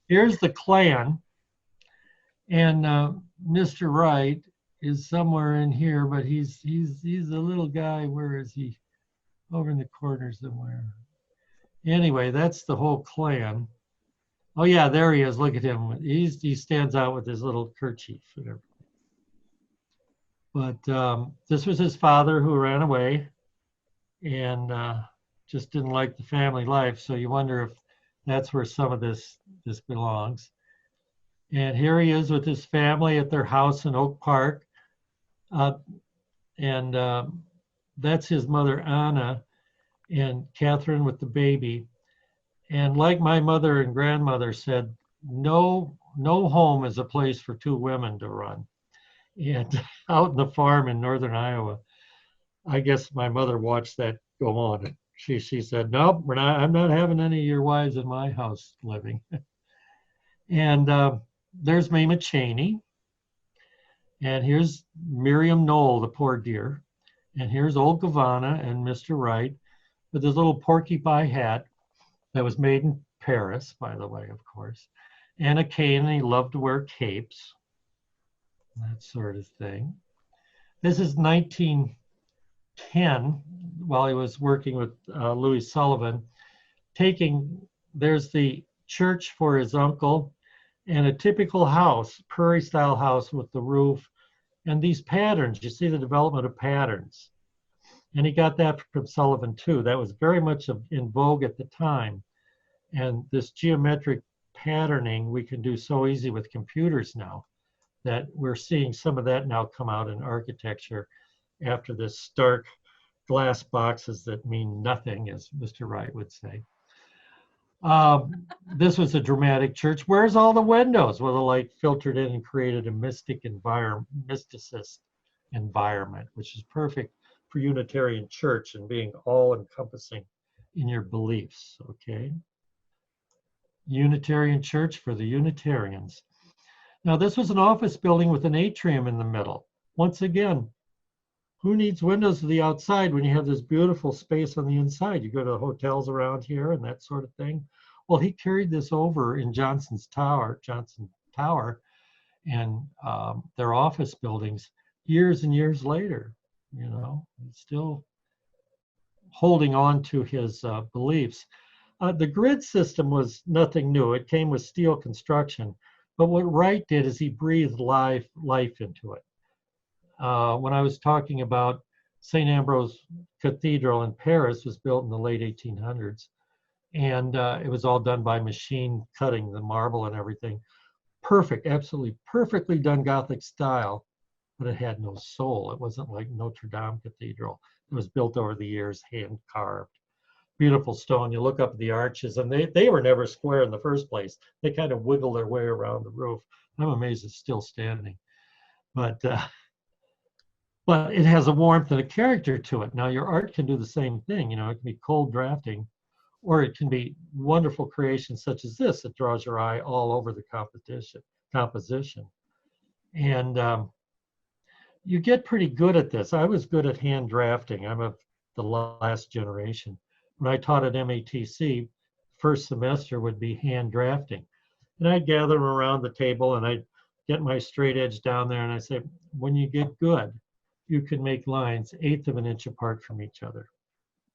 Here's the Klan. And Mr. Wright is somewhere in here, but he's a little guy. Where is he? Over in the corner somewhere. Anyway, that's the whole Klan. Oh yeah, there he is. Look at him. He stands out with his little kerchief and everything. But this was his father who ran away and just didn't like the family life. So you wonder if that's where some of this belongs. And here he is with his family at their house in Oak Park. That's his mother, Anna, and Catherine with the baby. And like my mother and grandmother said, no home is a place for two women to run. And out in the farm in northern Iowa, I guess my mother watched that go on. And she said, nope, I'm not having any of your wives in my house living. And there's Mama Cheney. And here's Miriam Knoll, the poor dear. And here's old Gavana and Mr. Wright with his little porcupine hat that was made in Paris, by the way, of course, and a cane, and he loved to wear capes, that sort of thing. This is 1910, while he was working with Louis Sullivan, there's the church for his uncle, and a typical house, prairie-style house with the roof And these patterns, you see the development of patterns. And he got that from Sullivan too. That was very much in vogue at the time. And this geometric patterning we can do so easy with computers now that we're seeing some of that now come out in architecture after this stark glass boxes that mean nothing, as Mr. Wright would say. This was a dramatic church. Where's all the windows? Well, the light filtered in and created a mysticist environment, which is perfect for Unitarian church and being all-encompassing in your beliefs, okay? Unitarian church for the Unitarians. Now, this was an office building with an atrium in the middle. Once again, who needs windows to the outside when you have this beautiful space on the inside? You go to the hotels around here and that sort of thing. Well, he carried this over in Johnson Tower, and their office buildings years and years later. You know, he's still holding on to his beliefs. The grid system was nothing new. It came with steel construction. But what Wright did is he breathed life into it. When I was talking about St. Ambrose Cathedral in Paris, was built in the late 1800s. And it was all done by machine cutting the marble and everything. Perfect, absolutely perfectly done Gothic style, but it had no soul. It wasn't like Notre Dame Cathedral. It was built over the years, hand carved. Beautiful stone. You look up at the arches, and they were never square in the first place. They kind of wiggle their way around the roof. I'm amazed it's still standing. But it has a warmth and a character to it. Now, your art can do the same thing. You know, it can be cold drafting, or it can be wonderful creations such as this that draws your eye all over the composition. And you get pretty good at this. I was good at hand drafting. I'm of the last generation. When I taught at MATC, first semester would be hand drafting. And I'd gather them around the table and I'd get my straight edge down there and I say, when you get good, you can make lines 1/8 of an inch apart from each other.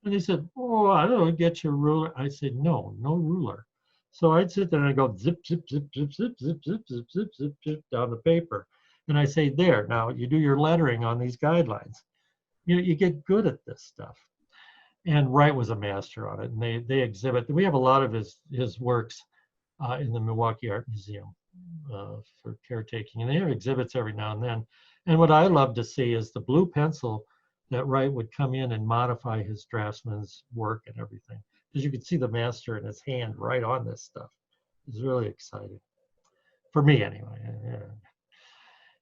And they said, oh, I don't know, get your ruler. I said, no ruler. So I'd sit there and I'd go zip, zip, zip, zip, zip, zip, zip, zip, zip, zip, zip down the paper. And I say, there, now you do your lettering on these guidelines. You know, you get good at this stuff. And Wright was a master on it. And they exhibit, we have a lot of his works in the Milwaukee Art Museum for caretaking. And they have exhibits every now and then. And what I love to see is the blue pencil that Wright would come in and modify his draftsman's work and everything. Because you could see the master in his hand right on this stuff. It's really exciting. For me, anyway. Yeah.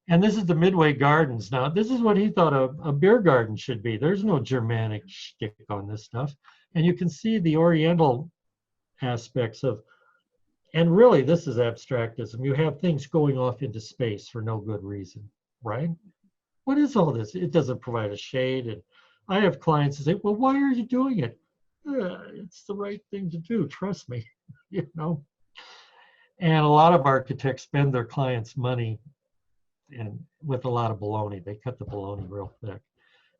And this is the Midway Gardens. Now, this is what he thought a beer garden should be. There's no Germanic shtick on this stuff. And you can see the Oriental aspects of, and really this is abstractism. You have things going off into space for no good reason, right? What is all this? It doesn't provide a shade. And I have clients who say, well, why are you doing it? It's the right thing to do, trust me, you know. And a lot of architects spend their clients' money and with a lot of baloney. They cut the baloney real thick.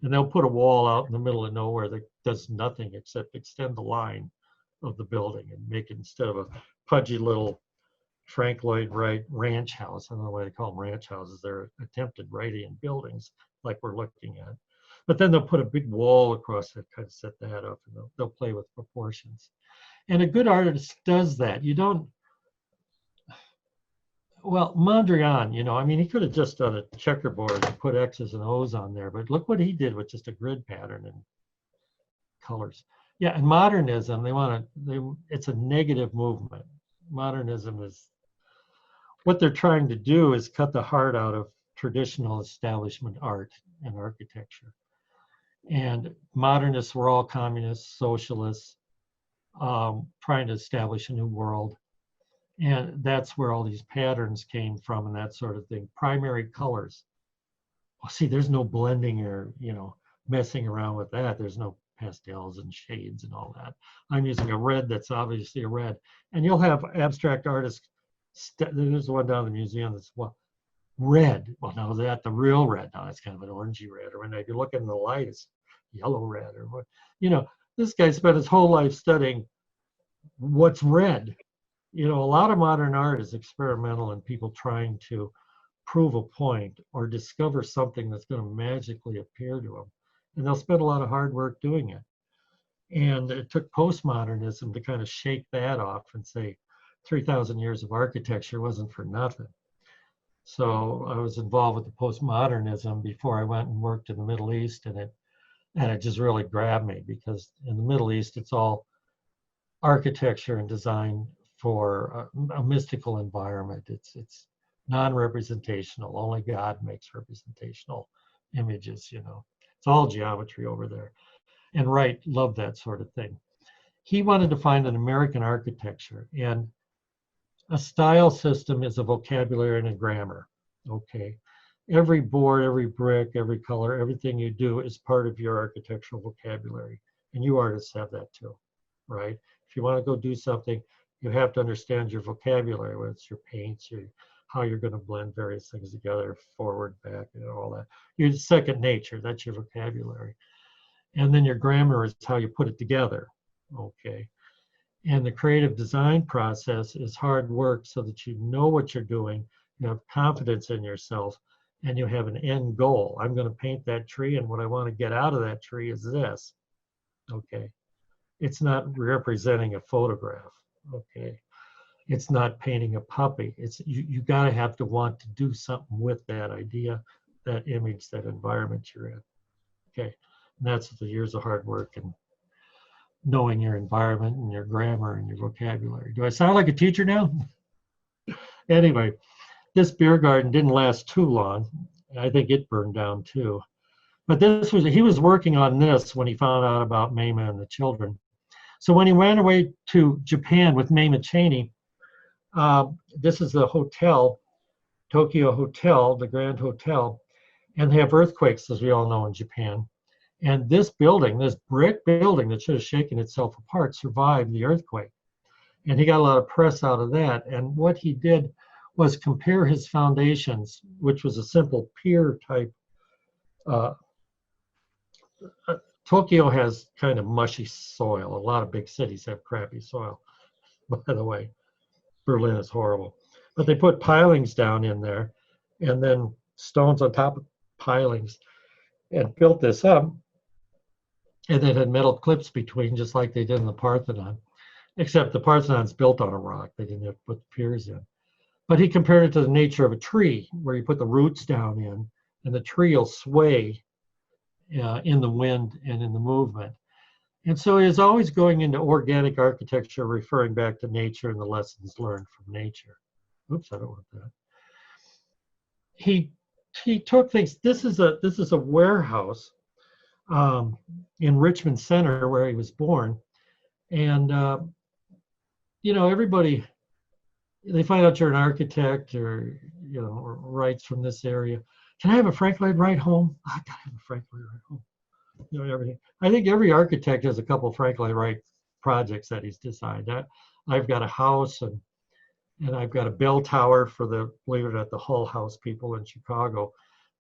And they'll put a wall out in the middle of nowhere that does nothing except extend the line of the building and make it, instead of a pudgy little Frank Lloyd Wright ranch house, I don't know why they call them ranch houses, they're attempted Wrightian buildings like we're looking at. But then they'll put a big wall across it, kind of set that up, and they'll play with proportions. And a good artist does that. You don't, well, Mondrian, you know, I mean, he could have just done a checkerboard and put X's and O's on there, but look what he did with just a grid pattern and colors. Yeah, and modernism, it's a negative movement. Modernism is, what they're trying to do is cut the heart out of traditional establishment art and architecture. And modernists were all communists, socialists, trying to establish a new world. And that's where all these patterns came from and that sort of thing. Primary colors. Well, see, there's no blending or, you know, messing around with that. There's no pastels and shades and all that. I'm using a red that's obviously a red. And you'll have abstract artists, there's one down in the museum that's, well, red. Well, now is that the real red? No, it's kind of an orangey red. Or when you look in the light, it's yellow red. Or what, you know, this guy spent his whole life studying what's red. You know, a lot of modern art is experimental and people trying to prove a point or discover something that's going to magically appear to them. And they'll spend a lot of hard work doing it. And it took postmodernism to kind of shake that off and say 3,000 years of architecture wasn't for nothing. So I was involved with the postmodernism before I went and worked in the Middle East, and it just really grabbed me, because in the Middle East it's all architecture and design for a mystical environment. It's non-representational. Only God makes representational images, you know. It's all geometry over there. And Wright loved that sort of thing. He wanted to find an American architecture, and a style system is a vocabulary and a grammar. Okay. Every board, every brick, every color, everything you do is part of your architectural vocabulary. And you artists have that too, right? If you want to go do something, you have to understand your vocabulary, whether it's your paints, how you're going to blend various things together, forward, back, and all that. Your second nature, that's your vocabulary. And then your grammar is how you put it together, okay? And the creative design process is hard work so that you know what you're doing, you have confidence in yourself, and you have an end goal. I'm going to paint that tree, and what I want to get out of that tree is this, okay? It's not representing a photograph, okay? It's not painting a puppy. It's you got to have to want to do something with that idea, that image, that environment you're in, okay? And that's the years of hard work and knowing your environment and your grammar and your vocabulary. Do I sound like a teacher now? Anyway, this beer garden didn't last too long. I think it burned down too. But he was working on this when he found out about Mema and the children. So when he went away to Japan with Mema Cheney, this is the hotel, Tokyo Hotel, the Grand Hotel, and they have earthquakes, as we all know, in Japan. And this building, this brick building that should have shaken itself apart, survived the earthquake. And he got a lot of press out of that. And what he did was compare his foundations, which was a simple pier type. Tokyo has kind of mushy soil. A lot of big cities have crappy soil, by the way. Berlin is horrible. But they put pilings down in there, and then stones on top of pilings, and built this up. And it had metal clips between, just like they did in the Parthenon, except the Parthenon's built on a rock. They didn't have to put the piers in. But he compared it to the nature of a tree, where you put the roots down in, and the tree will sway in the wind and in the movement. And so he is always going into organic architecture, referring back to nature and the lessons learned from nature. Oops, I don't want that. He took things. This is a warehouse in Richmond Center, where he was born, and you know, everybody, they find out you're an architect, or you know, or Wright's from this area. Can I have a Frank Lloyd Wright home? I gotta have a Frank Lloyd Wright home. You know, everything. I think every architect has a couple of Frank Lloyd Wright projects that he's designed. I've got a house, and I've got a bell tower for the, believe it or not, the Hull House people in Chicago.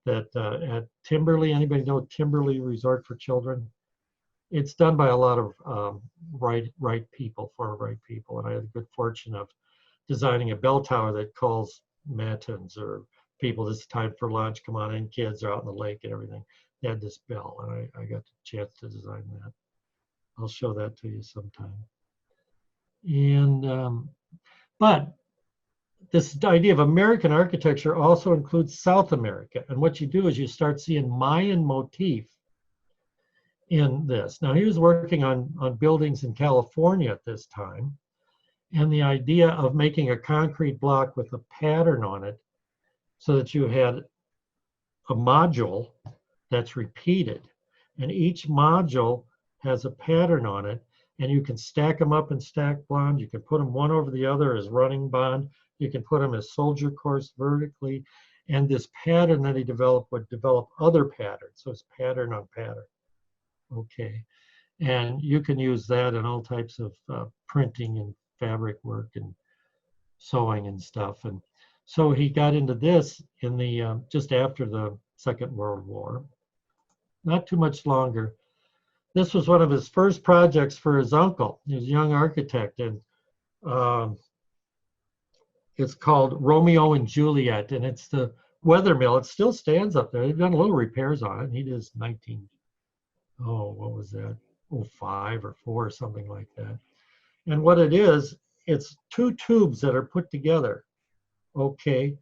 That at Timberley, anybody know Timberley Resort for Children? It's done by a lot of Wright people, former Wright people, and I had the good fortune of designing a bell tower that calls matins or people, this is time for lunch, come on in, kids are out in the lake and everything. They had this bell, and I got the chance to design that. I'll show that to you sometime. And but this idea of American architecture also includes South America. And what you do is you start seeing Mayan motif in this. Now, he was working on buildings in California at this time. And the idea of making a concrete block with a pattern on it so that you had a module that's repeated. And each module has a pattern on it. And you can stack them up in stack bond. You can put them one over the other as running bond. You can put them as soldier course vertically. And this pattern that he developed would develop other patterns. So it's pattern on pattern. Okay. And you can use that in all types of printing and fabric work and sewing and stuff. And so he got into this in the just after the Second World War. Not too much longer. This was one of his first projects for his uncle. He was a young architect, and it's called Romeo and Juliet, and it's the weather mill. It still stands up there. They've done little repairs on it. He does 19, oh, what was that? Oh, 05 or 4 or something like that. And what it is, it's two tubes that are put together. Okay.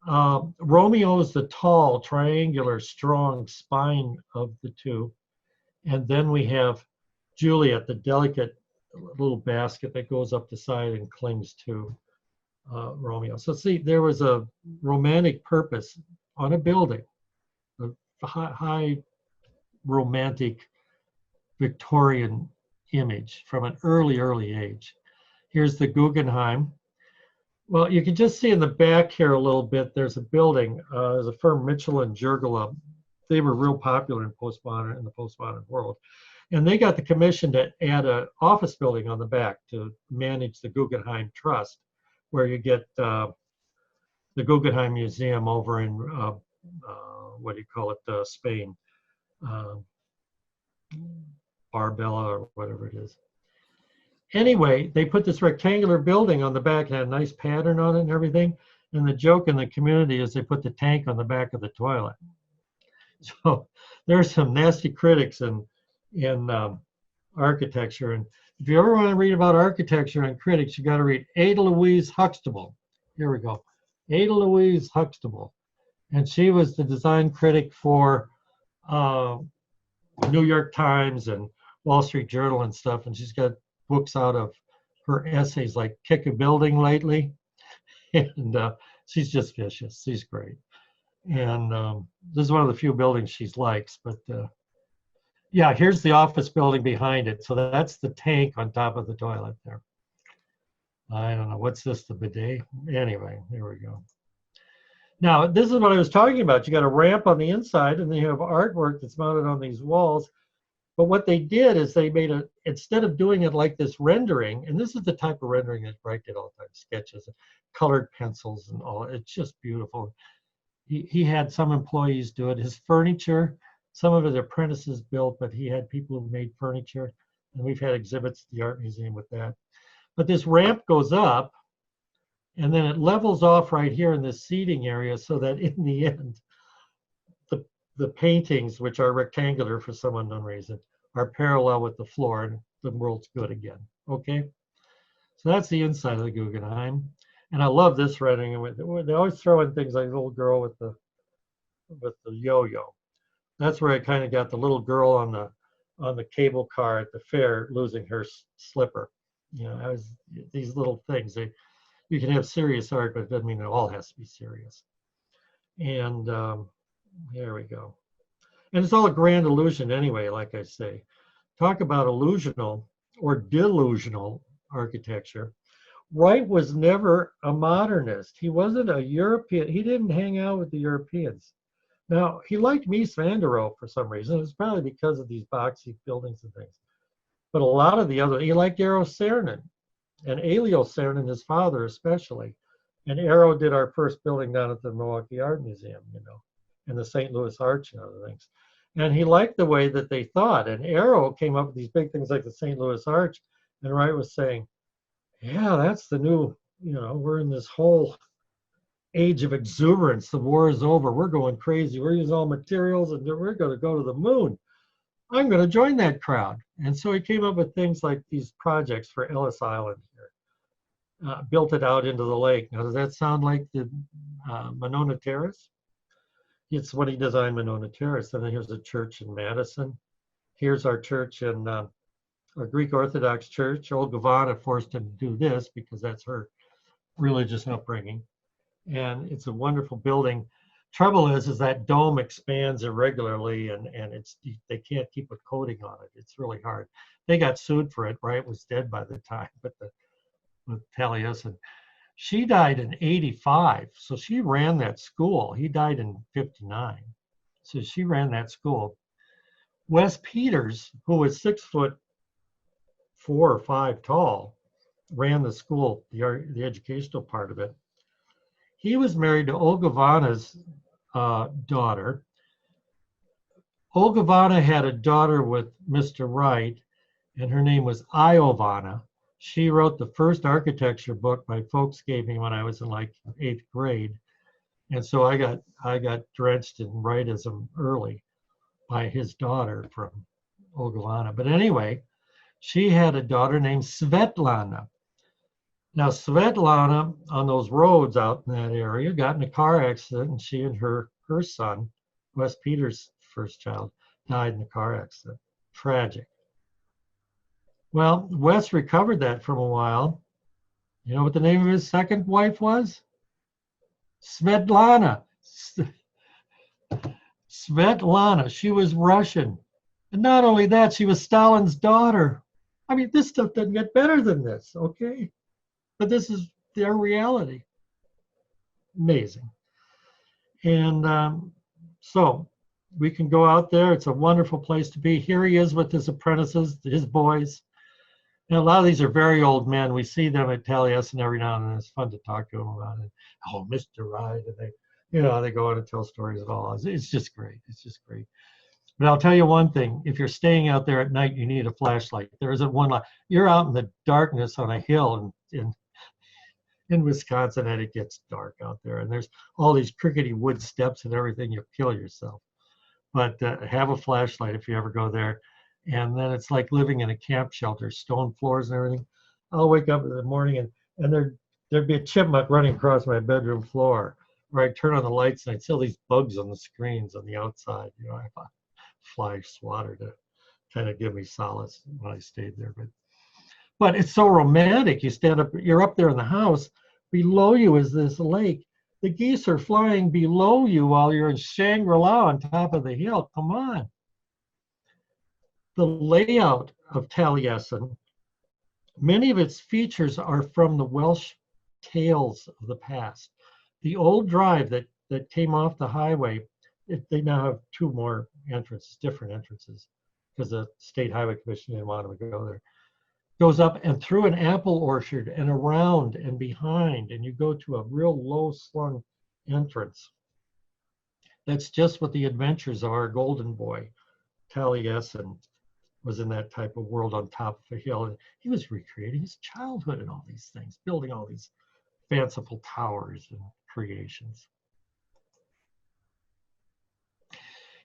Romeo is the tall, triangular, strong spine of the two. And then we have Juliet, the delicate little basket that goes up the side and clings to Romeo. So see, there was a romantic purpose on a building, a high romantic Victorian image from an early age. Here's the Guggenheim. Well, you can just see in the back here a little bit, there's a building. There's a firm, Mitchell and Jurgela. They were real popular in the postmodern world. And they got the commission to add an office building on the back to manage the Guggenheim Trust, where you get the Guggenheim Museum over in, what do you call it, Spain, Barbella or whatever it is. Anyway, they put this rectangular building on the back and had a nice pattern on it and everything. And the joke in the community is they put the tank on the back of the toilet. So there's some nasty critics in architecture. And if you ever want to read about architecture and critics, you got to read Ada Louise Huxtable. Here we go. Ada Louise Huxtable. And she was the design critic for New York Times and Wall Street Journal and stuff. And she's got books out of her essays like Kick a Building lately. And she's just vicious. She's great. And this is one of the few buildings she likes. But yeah, here's the office building behind it. So that's the tank on top of the toilet there. I don't know. What's this, the bidet? Anyway, there we go. Now, this is what I was talking about. You got a ramp on the inside, and then you have artwork that's mounted on these walls. But what they did is they made instead of doing it like this rendering, and this is the type of rendering that Wright did all the time, sketches, colored pencils and all. It's just beautiful. He had some employees do it. His furniture, some of his apprentices built, but he had people who made furniture. And we've had exhibits at the art museum with that. But this ramp goes up, and then it levels off right here in this seating area so that in the end, the paintings, which are rectangular for some unknown reason, are parallel with the floor, and the world's good again. Okay? So that's the inside of the Guggenheim. And I love this rendering. They always throw in things like the little girl with the yo-yo. That's where I kind of got the little girl on the cable car at the fair losing her slipper. You know, these little things. You can have serious art, but it doesn't mean it all has to be serious. And here we go. And it's all a grand illusion anyway, like I say. Talk about illusional or delusional architecture. Wright was never a modernist. He wasn't a European. He didn't hang out with the Europeans. Now, he liked Mies van der Rohe for some reason. It was probably because of these boxy buildings and things. But a lot of the other, he liked Eero Saarinen and Elio Saarinen, his father especially. And Eero did our first building down at the Milwaukee Art Museum, you know, and the St. Louis Arch and other things. And he liked the way that they thought. And Eero came up with these big things like the St. Louis Arch. And Wright was saying, yeah, that's the new, you know, we're in this whole age of exuberance. The war is over. We're going crazy. We're using all materials and we're going to go to the moon. I'm going to join that crowd. And so he came up with things like these projects for Ellis Island here. Built it out into the lake. Now, does that sound like the Monona Terrace? It's when he designed Monona Terrace. And then here's a church in Madison. Here's our church in our Greek Orthodox church. Olga Vana forced him to do this because that's her religious upbringing. And it's a wonderful building. Trouble is that dome expands irregularly, and they can't keep a coating on it. It's really hard. They got sued for it. Wright was dead by the time, but with Taliesin. She died in 85, so she ran that school. He died in 59, so she ran that school. Wes Peters, who was 6'4" or 5" tall, ran the school, the educational part of it. He was married to Olga Vana's daughter. Olga Vana had a daughter with Mr. Wright, and her name was Io Vana. She wrote the first architecture book my folks gave me when I was in like 8th grade. And so I got drenched in Wrightism early by his daughter from Ogilvana. But anyway, she had a daughter named Svetlana. Now, Svetlana, on those roads out in that area, got in a car accident, and she and her son, Wes Peter's first child, died in a car accident. Tragic. Well, Wes recovered that from a while. You know what the name of his second wife was? Svetlana. Svetlana. She was Russian. And not only that, she was Stalin's daughter. I mean, this stuff doesn't get better than this, okay? But this is their reality. Amazing. And so we can go out there. It's a wonderful place to be. Here he is with his apprentices, his boys. And a lot of these are very old men. We see them at Taliesin every now and then. It's fun to talk to them about it. Oh, Mr. Wright, and they go on and tell stories and all. It's just great. It's just great. But I'll tell you one thing: if you're staying out there at night, you need a flashlight. There isn't one light. You're out in the darkness on a hill in Wisconsin, and it gets dark out there, and there's all these crickety wood steps and everything. You'll kill yourself. But have a flashlight if you ever go there. And then it's like living in a camp shelter, stone floors and everything. I'll wake up in the morning and there'd be a chipmunk running across my bedroom floor, where I'd turn on the lights and I'd see all these bugs on the screens on the outside. You know, I have a fly swatter to kind of give me solace when I stayed there. But it's so romantic. You stand up, you're up there in the house. Below you is this lake. The geese are flying below you while you're in Shangri-La on top of the hill. Come on. The layout of Taliesin, many of its features are from the Welsh tales of the past. The old drive that came off the highway, they now have two more entrances, different entrances, because the State Highway Commission didn't want them to go there. Goes up and through an apple orchard and around and behind, and you go to a real low-slung entrance. That's just what the adventures of our golden boy, Taliesin, was in that type of world on top of a hill. And he was recreating his childhood and all these things, building all these fanciful towers and creations.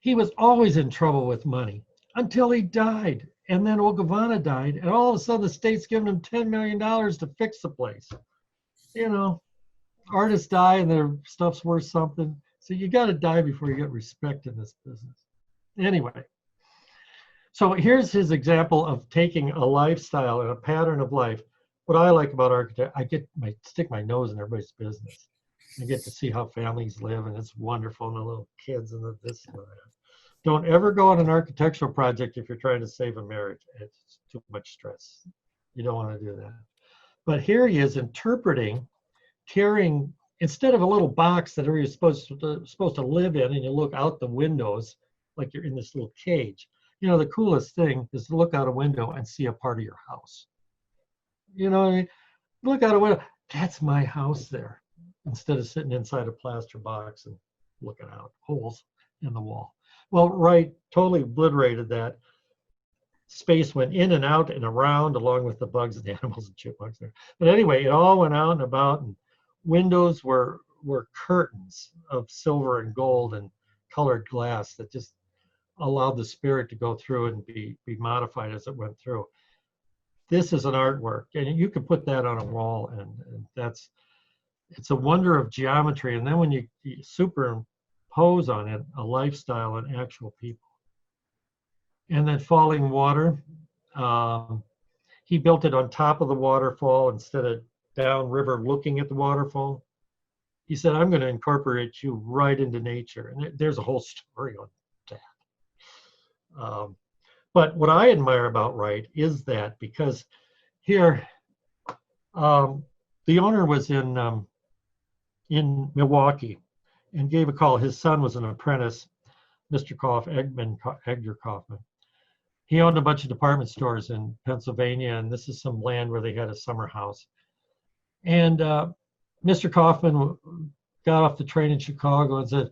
He was always in trouble with money until he died. And then Ogilvana died, and all of a sudden the state's giving him $10 million to fix the place. You know, artists die and their stuff's worth something. So you got to die before you get respect in this business. Anyway, so here's his example of taking a lifestyle and a pattern of life. What I like about architecture, I stick my nose in everybody's business. I get to see how families live, and it's wonderful, and the little kids and the this and that. Don't ever go on an architectural project if you're trying to save a marriage. It's too much stress. You don't want to do that. But here he is interpreting, carrying, instead of a little box that you're supposed to live in, and you look out the windows like you're in this little cage. You know, the coolest thing is to look out a window and see a part of your house. You know what I mean? Look out a window. That's my house there. Instead of sitting inside a plaster box and looking out, holes in the wall. Well, Wright totally obliterated that. Space went in and out and around, along with the bugs and the animals and chipmunks there. But anyway, it all went out and about, and windows were curtains of silver and gold and colored glass that just allowed the spirit to go through and be modified as it went through. This is an artwork, and you can put that on a wall, and it's a wonder of geometry. And then when you superimpose on it a lifestyle and actual people. And then falling water, he built it on top of the waterfall instead of downriver looking at the waterfall. He said, I'm going to incorporate you right into nature. And there's a whole story on that. But what I admire about Wright is that, because here, the owner was in Milwaukee and gave a call. His son was an apprentice, Mr. Edgar Kaufman. He owned a bunch of department stores in Pennsylvania, and this is some land where they had a summer house. And Mr. Kaufman got off the train in Chicago and said,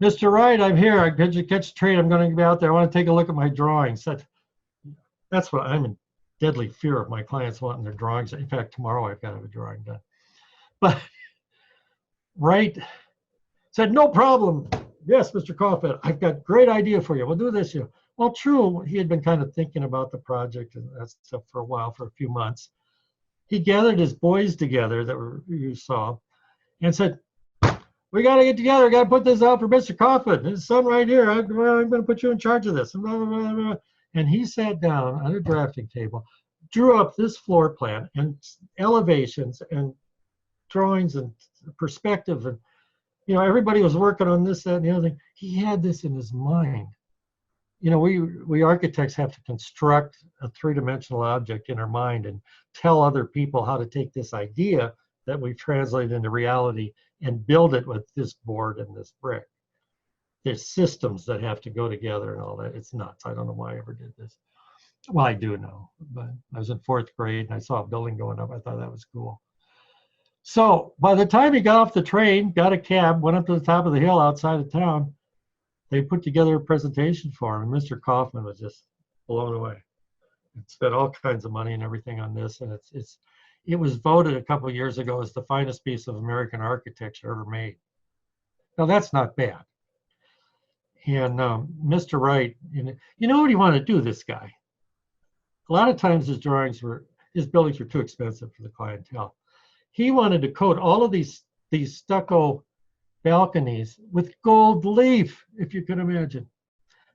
Mr. Wright, I'm here. I could you catch the train? I'm going to be out there. I want to take a look at my drawings. That's what I'm in deadly fear of, my clients wanting their drawings. In fact, tomorrow I've got to have a drawing done. But Wright Said, no problem. Yes, Mr. Kaufman, I've got a great idea for you. We'll do this. Well, true, he had been kind of thinking about the project and that stuff for a while, for a few months. He gathered his boys together you saw and said, we got to get together. Got to put this out for Mr. Kaufman. His son right here. I'm going to put you in charge of this. And he sat down at a drafting table, drew up this floor plan and elevations and drawings and perspective. And, everybody was working on this, that, and the other thing. He had this in his mind. We architects have to construct a three-dimensional object in our mind and tell other people how to take this idea that we've translated into reality and build it with this board and this brick. There's systems that have to go together and all that. It's nuts. I don't know why I ever did this. Well, I do know, but I was in 4th grade and I saw a building going up. I thought that was cool. So by the time he got off the train, got a cab, went up to the top of the hill outside of town, they put together a presentation for him. And Mr. Kaufman was just blown away. And spent all kinds of money and everything on this. And it was voted a couple of years ago as the finest piece of American architecture ever made. Now that's not bad. And Mr. Wright, you know what he wanted to do, this guy? A lot of times his buildings were too expensive for the clientele. He wanted to coat all of these stucco balconies with gold leaf, if you can imagine.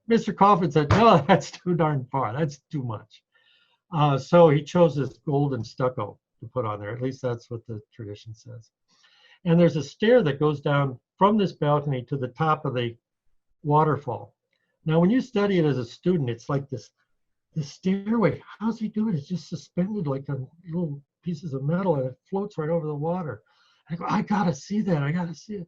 Mr. Kaufman said, no, that's too darn far. That's too much. So he chose this golden stucco to put on there. At least that's what the tradition says. And there's a stair that goes down from this balcony to the top of the waterfall. Now, when you study it as a student, it's like this stairway. How's he do it? It's just suspended like on little pieces of metal and it floats right over the water. I go, I gotta see that. I gotta see it.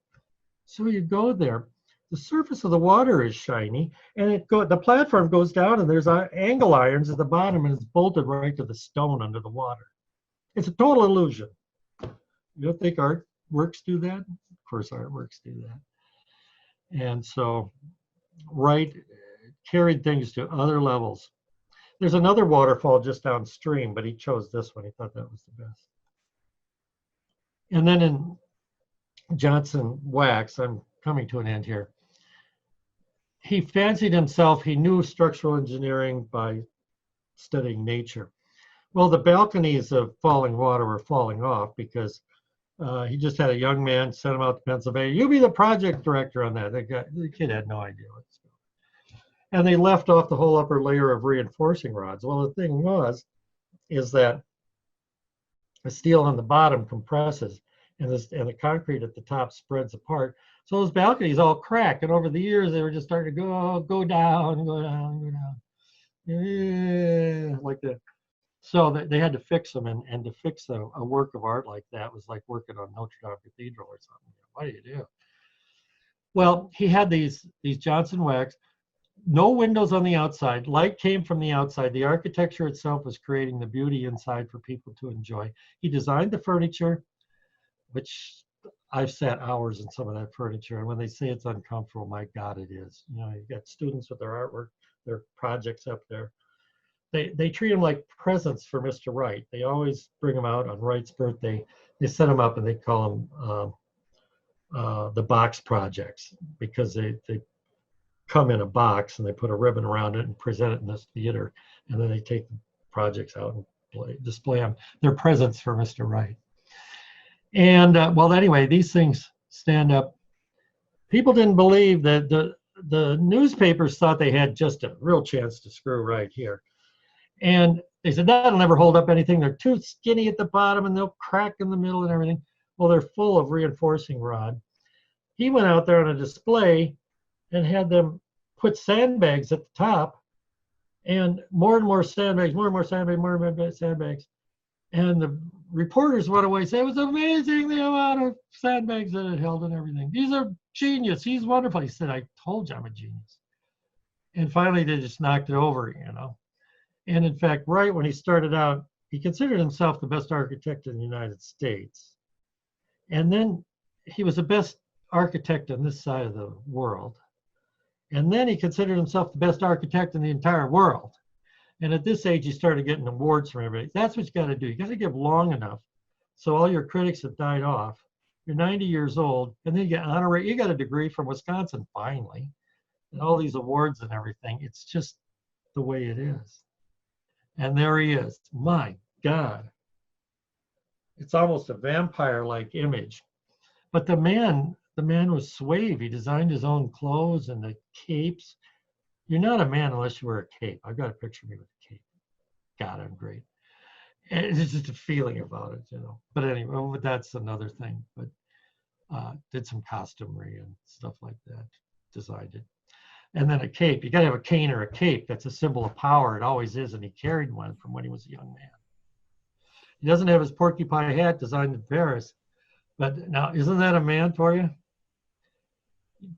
So you go there. The surface of the water is shiny, and the platform goes down, and there's angle irons at the bottom, and it's bolted right to the stone under the water. It's a total illusion. You don't think artworks do that? Of course, artworks do that. And so Wright carried things to other levels. There's another waterfall just downstream, but he chose this one. He thought that was the best. And then in Johnson Wax, I'm coming to an end here. He fancied himself, he knew structural engineering by studying nature. Well, the balconies of falling water were falling off because he just had a young man send him out to Pennsylvania. You be the project director on that. The kid had no idea what to do. And they left off the whole upper layer of reinforcing rods. Well, the thing is that the steel on the bottom compresses and the concrete at the top spreads apart. So those balconies all crack, and over the years they were just starting to go down, like that. So they had to fix them, and to fix a work of art like that was like working on Notre Dame Cathedral or something. What do you do? Well, he had these Johnson Wax, no windows on the outside. Light came from the outside. The architecture itself was creating the beauty inside for people to enjoy. He designed the furniture, which I've sat hours in some of that furniture, and when they say it's uncomfortable, my God, it is. You've got students with their artwork, their projects up there. They treat them like presents for Mr. Wright. They always bring them out on Wright's birthday. They set them up and they call them the box projects, because they come in a box and they put a ribbon around it and present it in this theater, and then they take the projects out and display them. They're presents for Mr. Wright. And well, anyway, these things stand up. People didn't believe that the newspapers thought they had just a real chance to screw Wright here. And they said, that'll never hold up anything. They're too skinny at the bottom and they'll crack in the middle and everything. Well, they're full of reinforcing rod. He went out there on a display and had them put sandbags at the top, and more sandbags, more and more sandbags. And the reporters went away saying it was amazing the amount of sandbags that it held and everything. These are genius. He's wonderful. He said, I told you I'm a genius. And finally, they just knocked it over, And in fact, Wright, when he started out, he considered himself the best architect in the United States. And then he was the best architect on this side of the world. And then he considered himself the best architect in the entire world. And at this age, he started getting awards from everybody. That's what you got to do. You got to give long enough so all your critics have died off you're 90 years old, and then you get honorary, you got a degree from Wisconsin finally, and all these awards and everything. It's just the way it is. And there he is. My God. It's almost a vampire-like image. But the man was suave. He designed his own clothes and the capes. You're not a man unless you wear a cape. I've got a picture of me with a cape. God, I'm great. And it's just a feeling about it, you know. But anyway, well, that's another thing. But did some costumery and stuff like that. Designed it. And then a cape. You got to have a cane or a cape. That's a symbol of power. It always is. And he carried one from when he was a young man. He doesn't have his porcupine hat designed in Paris. But now, isn't that a man for you?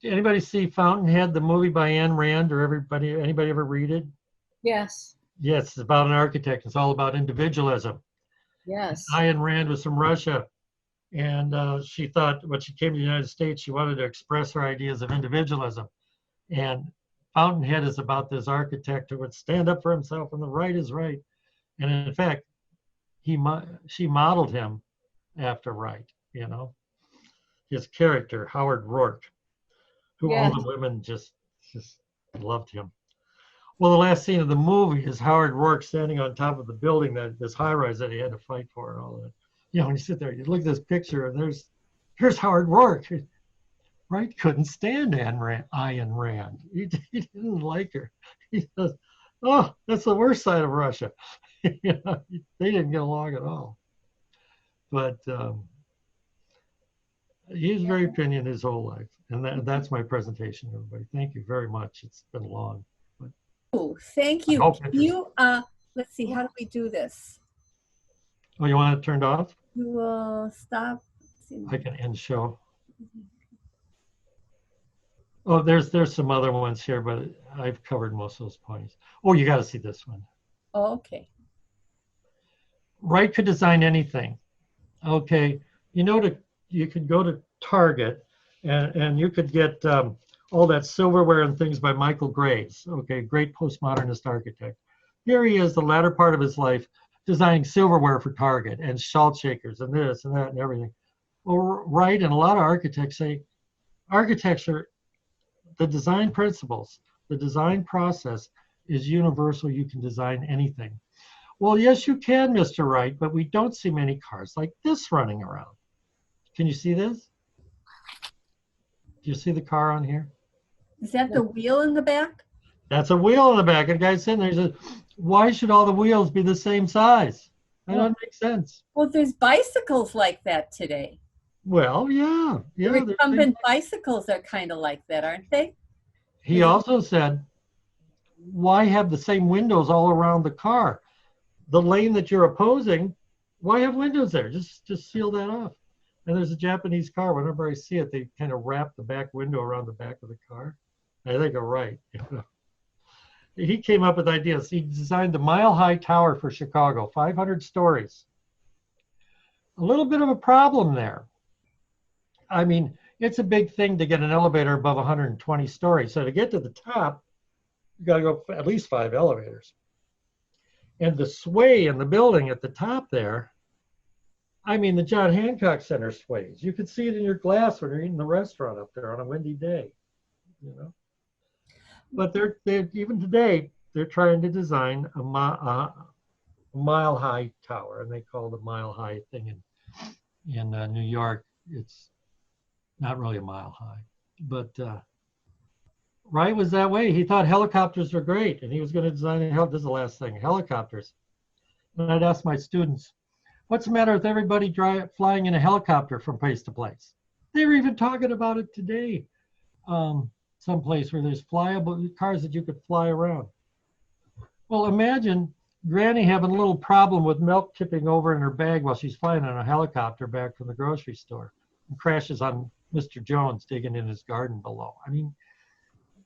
Anybody see Fountainhead, the movie by Ayn Rand, or anybody ever read it? Yes. Yes, it's about an architect. It's all about individualism. Yes. Ayn Rand was from Russia, and she thought when she came to the United States, she wanted to express her ideas of individualism. And Fountainhead is about this architect who would stand up for himself, and the right is right. And in fact, she modeled him after Wright, you know, his character, Howard Rourke, who all the women just loved him. Well, the last scene of the movie is Howard Rourke standing on top of the building, this high-rise that he had to fight for and all that. You know, when you sit there, you look at this picture, and here's Howard Rourke. Wright couldn't stand Ayn Rand. He didn't like her. He says, "Oh, that's the worst side of Russia." You know, they didn't get along at all. But he was very opinionated his whole life. And that's my presentation, everybody. Thank you very much. It's been long. Oh, thank you. Let's see, how do we do this? Oh, you want it turned off? We will stop. I can end show. Oh, there's some other ones here, but I've covered most of those points. Oh, you got to see this one. Oh, okay. Wright could design anything. Okay, you could go to Target and you could get all that silverware and things by Michael Graves. Okay, great postmodernist architect. Here he is, the latter part of his life, designing silverware for Target and salt shakers and this and that and everything. Well, Wright and a lot of architects say architecture, the design principles, the design process is universal. You can design anything. Well, yes, you can, Mr. Wright, but we don't see many cars like this running around. Can you see this? Do you see the car on here? Is that the wheel in the back? That's a wheel in the back. And the guy sitting there says, why should all the wheels be the same size? That doesn't make sense. Well, there's bicycles like that today. Well, yeah. The recumbent bicycles are kind of like that, aren't they? He also said, why have the same windows all around the car? The lane that you're opposing, why have windows there? Just seal that off. And there's a Japanese car. Whenever I see it, they kind of wrap the back window around the back of the car. I think I'm right. He came up with ideas. He designed the mile-high tower for Chicago, 500 stories. A little bit of a problem there. I mean, it's a big thing to get an elevator above 120 stories. So to get to the top, you got to go at least 5 elevators. And the sway in the building at the top there, I mean, the John Hancock Center sways. You could see it in your glass when you're eating the restaurant up there on a windy day, you know. But they're even today, they're trying to design a mile-high tower, and they call the mile-high thing in New York. It's not really a mile high, but Wright was that way. He thought helicopters were great, and he was going to design this is the last thing, helicopters. And I'd ask my students, what's the matter with everybody flying in a helicopter from place to place? They were even talking about it today, someplace where there's flyable cars that you could fly around. Well, imagine Granny having a little problem with milk tipping over in her bag while she's flying on a helicopter back from the grocery store and crashes on Mr. Jones digging in his garden below. I mean,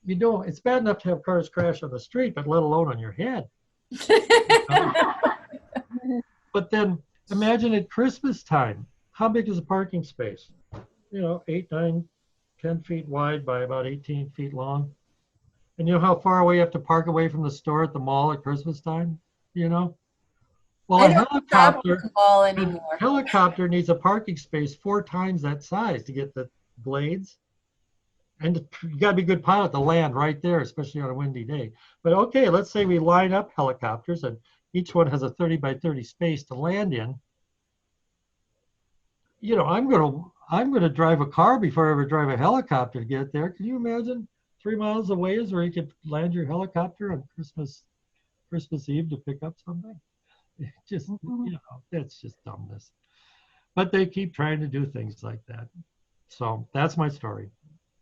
it's bad enough to have cars crash on the street, but let alone on your head. But then imagine at Christmas time, how big is a parking space? 8, 9, 10 feet wide by about 18 feet long. And you know how far away you have to park away from the store at the mall at Christmas time? Well, I a don't stop at helicopter, the mall a anymore. helicopter needs a parking space 4 times that size to get the blades. And you got to be a good pilot to land right there, especially on a windy day. But okay, let's say we line up helicopters and each one has a 30 by 30 space to land in. You know, I'm gonna drive a car before I ever drive a helicopter to get there. Can you imagine 3 miles away is where you could land your helicopter on Christmas Eve to pick up something? It just, you know, that's just dumbness. But they keep trying to do things like that. So that's my story.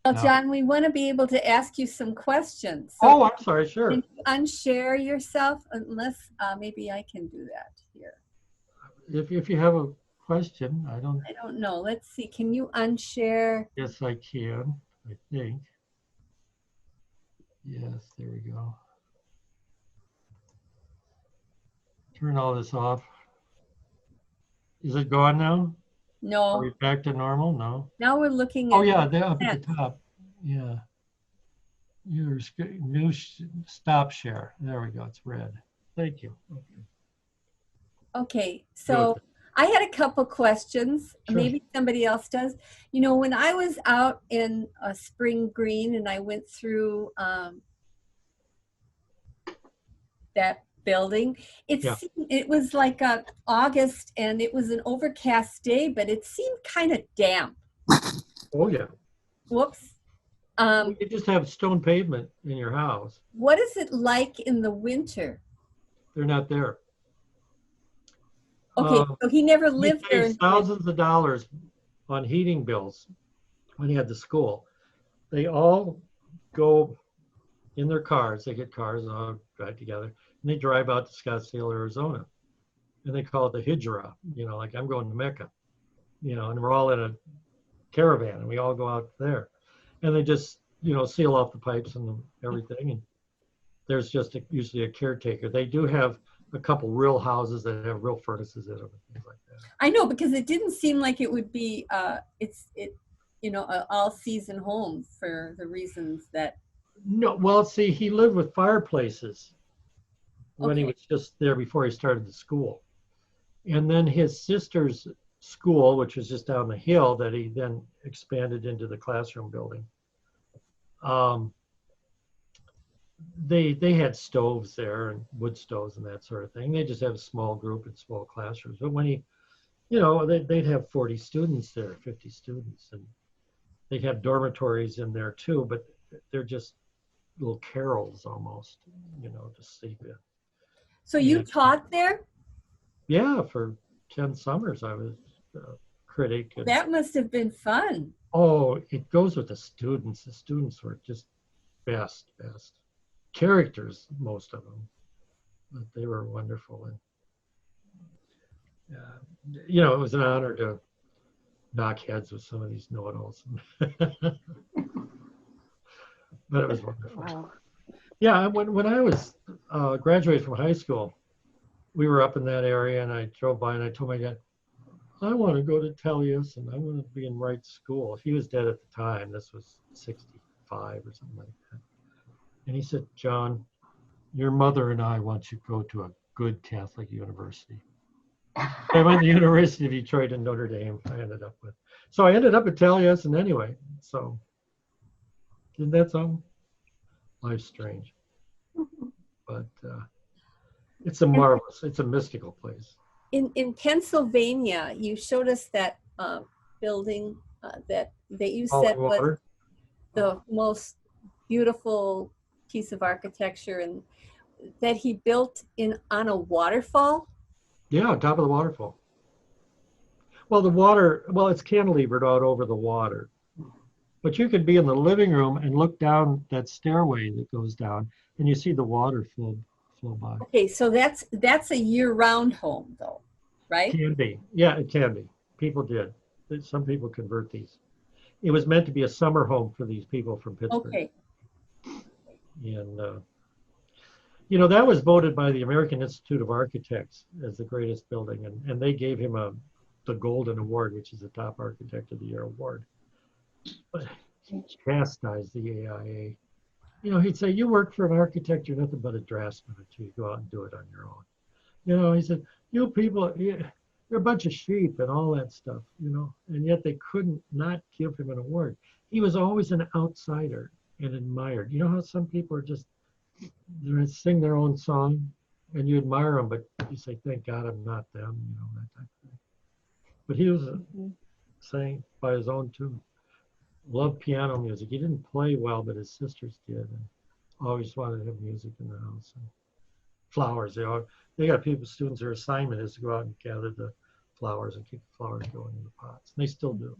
Well, Now, John, we want to be able to ask you some questions. So oh, I'm sorry, sure. can you unshare yourself? Unless maybe I can do that here. If you have a question, I don't know. Let's see. Can you unshare? yes, I can, I think. Yes, there we go. Turn all this off. Is it gone now? Are No. we back to normal? No. Now we're looking Oh at. yeah, they're up at the top. Yeah. Your new stop share. There we go. It's red. Thank you. Okay. Okay, so I had a couple questions. Sure. Maybe somebody else does. You know, when I was out in Spring Green and I went through that building, Yeah. it was like August and it was an overcast day, but it seemed kind of damp. Oh yeah. Whoops. You just have stone pavement in your house. What is it like in the winter? They're not there. Okay, so he never He lived there. pays thousands of dollars on heating bills when he had the school. They all go in their cars. They get cars and all drive together, and they drive out to Scottsdale, Arizona, and they call it the Hijra. You know, like I'm going to Mecca. You know, and we're all in a caravan, and we all go out there, and they just, you know, seal off the pipes and everything. And there's just usually a caretaker. They do have a couple real houses that have real furnaces in them and things like that. I know, because it didn't seem like it would be you know, an all-season home for the reasons that. No, well, see, he lived with fireplaces when he Okay. was just there before he started the school. And then his sister's school, which was just down the hill, that he then expanded into the classroom building. They had stoves there and wood stoves and that sort of thing. They just have a small group and small classrooms. But when he, you know, they'd have 40 students there, 50 students, and they'd have dormitories in there too, but they're just little carols almost, you know, to sleep in. So you Yeah. taught there? Yeah, for 10 summers I was a critic. And, That must have been fun. oh, it goes with the students. The students were just best. Characters, most of them, but they were wonderful. And you know, it was an honor to knock heads with some of these know-it-alls. But it was wonderful. Wow. Yeah, when I was graduated from high school, we were up in that area, and I drove by and I told my dad, I want to go to Tellius and I want to be in Wright School. He was dead at the time. This was 65 or something like that. And he said, John, your mother and I want you to go to a good Catholic university. I went to the University of Detroit and Notre Dame. I ended up with. So I ended up at Taliesin anyway. So isn't that something? Life's strange. But it's a marvelous, it's a mystical place. In Pennsylvania, you showed us that building that you said was Water. the most beautiful piece of architecture, and that he built on a waterfall. Yeah, on top of the waterfall. Well, the water, well, it's cantilevered out over the water. But you could be in the living room and look down that stairway that goes down, and you see the water flow by. Okay, so that's a year-round home, though, right? Can be. Yeah, it can be. People did. Some people convert these. It was meant to be a summer home for these people from Pittsburgh. Okay. And, you know, that was voted by the American Institute of Architects as the greatest building. And they gave him the Golden Award, which is the top Architect of the Year award. But he chastised the AIA. You know, he'd say, you work for an architect, you're nothing but a draftsman until you go out and do it on your own. You know, he said, you people, you're a bunch of sheep and all that stuff, you know, and yet they couldn't not give him an award. He was always an outsider and admired. You know how some people are just, they're gonna sing their own song and you admire them, but you say, thank God I'm not them, you know, that type of thing. But he was sang by his own tune. Loved piano music. He didn't play well, but his sisters did, and always wanted to have music in the house. And flowers. They got people, students, their assignment is to go out and gather the flowers and keep the flowers going in the pots. And they still do.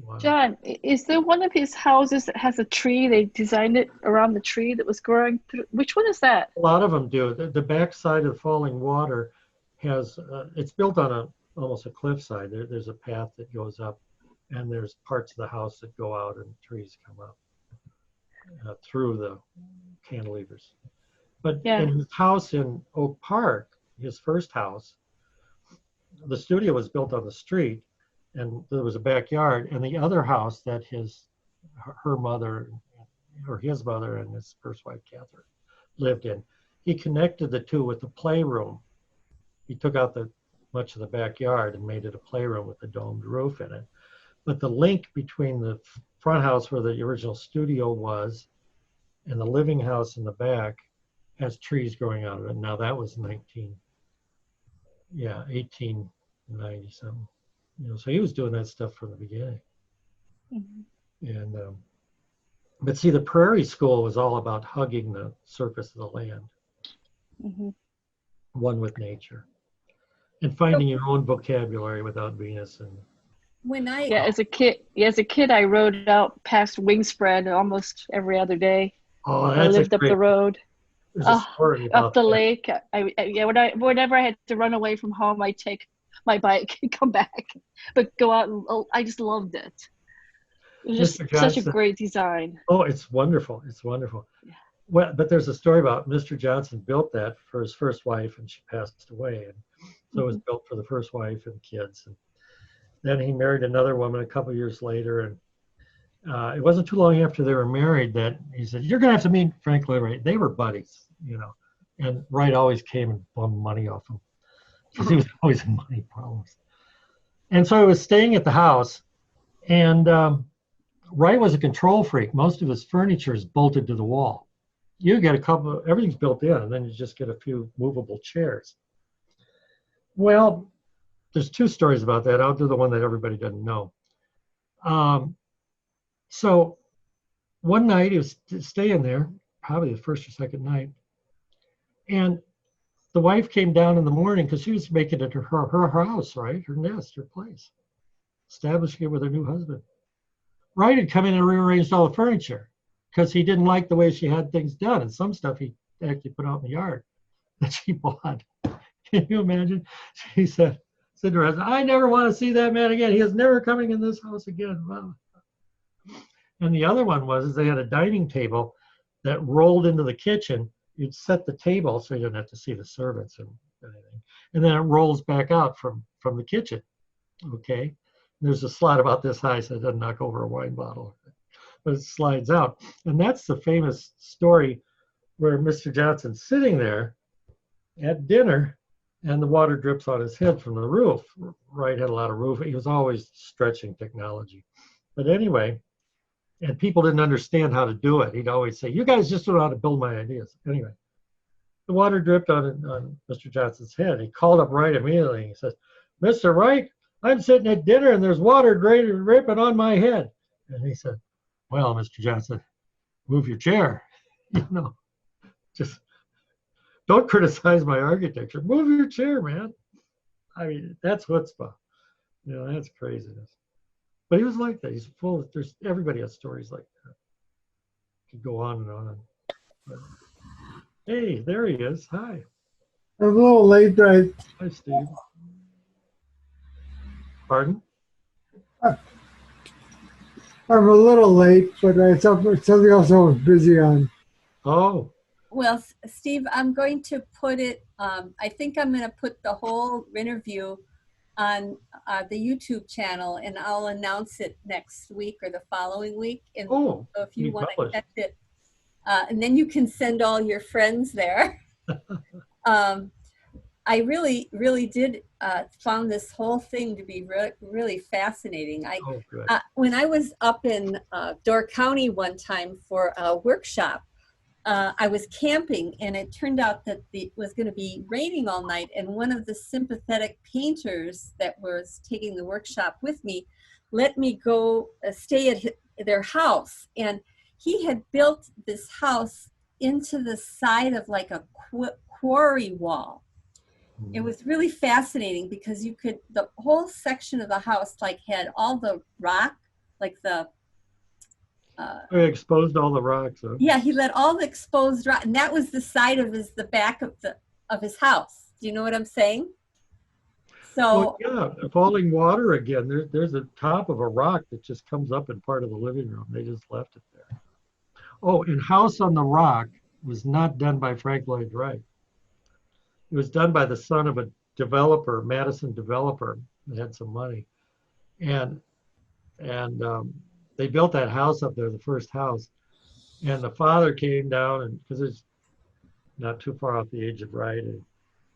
Wow. John, is there one of his houses that has a tree? They designed it around the tree that was growing through. Which one is that? A lot of them do. The back side of falling water has, it's built on almost a cliffside. There's a path that goes up, and there's parts of the house that go out and trees come up through the cantilevers. But in his house in Oak Park, his first house, the studio was built on the street, and there was a backyard, and the other house that her mother, or his mother and his first wife, Catherine, lived in, he connected the two with the playroom. He took out much of the backyard and made it a playroom with a domed roof in it. But the link between the front house where the original studio was and the living house in the back has trees growing out of it. Now that was 1890 something. You know, so he was doing that stuff from the beginning. And but see, the prairie school was all about hugging the surface of the land, one with nature, and finding your own vocabulary without Venus. And as a kid, I rode out past Wingspread almost every other day. I lived up the road. There's a story about up the that. lake. Whenever I had to run away from home, I'd take my bike and come back, but go out and I just loved it. It was just such a great design. Oh, it's wonderful. It's wonderful. Yeah. Well, but there's a story about Mr. Johnson built that for his first wife, and she passed away, and so it was built for the first wife and kids. And then he married another woman a couple of years later, and it wasn't too long after they were married that he said, "You're gonna have to meet Frank Lloyd Wright." They were buddies, you know, and Wright always came and bummed money off him because he was always in money problems. And so he was staying at the house, and Wright was a control freak. Most of his furniture is bolted to the wall. You get everything's built in, and then you just get a few movable chairs. Well, there's two stories about that. I'll do the one that everybody doesn't know. So one night he was staying there, probably the first or second night, and the wife came down in the morning because she was making it her house, right? Her nest, her place, establishing it with her new husband. Wright had come in and rearranged all the furniture because he didn't like the way she had things done, and some stuff he actually put out in the yard that she bought. Can you imagine? She said to her husband, "I never want to see that man again. He is never coming in this house again." Wow. And the other one was they had a dining table that rolled into the kitchen. You'd set the table so you didn't have to see the servants and anything. And then it rolls back out from the kitchen. Okay. There's a slot about this high so it doesn't knock over a wine bottle, but it slides out. And that's the famous story where Mr. Johnson's sitting there at dinner and the water drips on his head from the roof. Wright had a lot of roof. He was always stretching technology. But anyway, and people didn't understand how to do it. He'd always say, "You guys just don't know how to build my ideas." Anyway, the water dripped on Mr. Johnson's head. He called up Wright immediately. He says, "Mr. Wright, I'm sitting at dinner and there's water dripping on my head." And he said, "Well, Mr. Johnson, move your chair. You know, just don't criticize my architecture. Move your chair, man." I mean, that's chutzpah. You know, that's craziness. But he was like that. He's full of, everybody has stories like that. Could go on and on. But, hey, there he is. Hi. I'm a little late, right? Hi, Steve. Pardon? I'm a little late, but I thought something else I was busy on. Oh. Well, Steve, I'm going to put it, I think I'm going to put the whole interview on the YouTube channel, and I'll announce it next week or the following week. And Oh, so if you want to catch it, and then you can send all your friends there. I really, really did found this whole thing to be really fascinating. Oh, good. When I was up in Door County one time for a workshop, I was camping, and it turned out that it was going to be raining all night. And one of the sympathetic painters that was taking the workshop with me let me go stay at their house. And he had built this house into the side of like a quarry wall. It was really fascinating because the whole section of the house like had all the rock, like the He exposed all the rocks. Huh? yeah, he let all the exposed rock, and that was the side of the back of his house. Do you know what I'm saying? So well, yeah, falling water again. There's a top of a rock that just comes up in part of the living room. They just left it there. Oh, and House on the Rock was not done by Frank Lloyd Wright. It was done by the son of a developer, Madison developer, that had some money, and they built that house up there, the first house, and the father came down, and because it's not too far off the age of Wright, and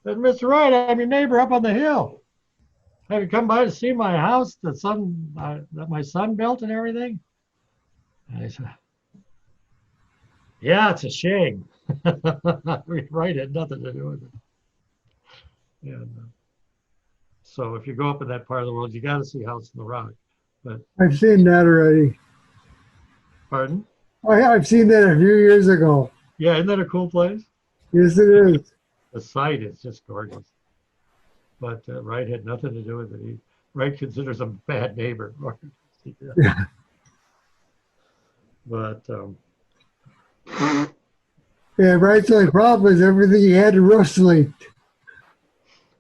said, "Mr. Wright, I'm your neighbor up on the hill. Have you come by to see my house that my son built and everything?" And I said, "Yeah, it's a shame." Wright had nothing to do with it. And so if you go up in that part of the world, you got to see House on the Rock. But I've seen that already. pardon? I've seen that a few years ago. Yeah, isn't that a cool place? Yes, it is. The site is just gorgeous. But Wright had nothing to do with it. Wright considers him a bad neighbor. Yeah. But Yeah, Wright's only problem is everything he had to rust leaked.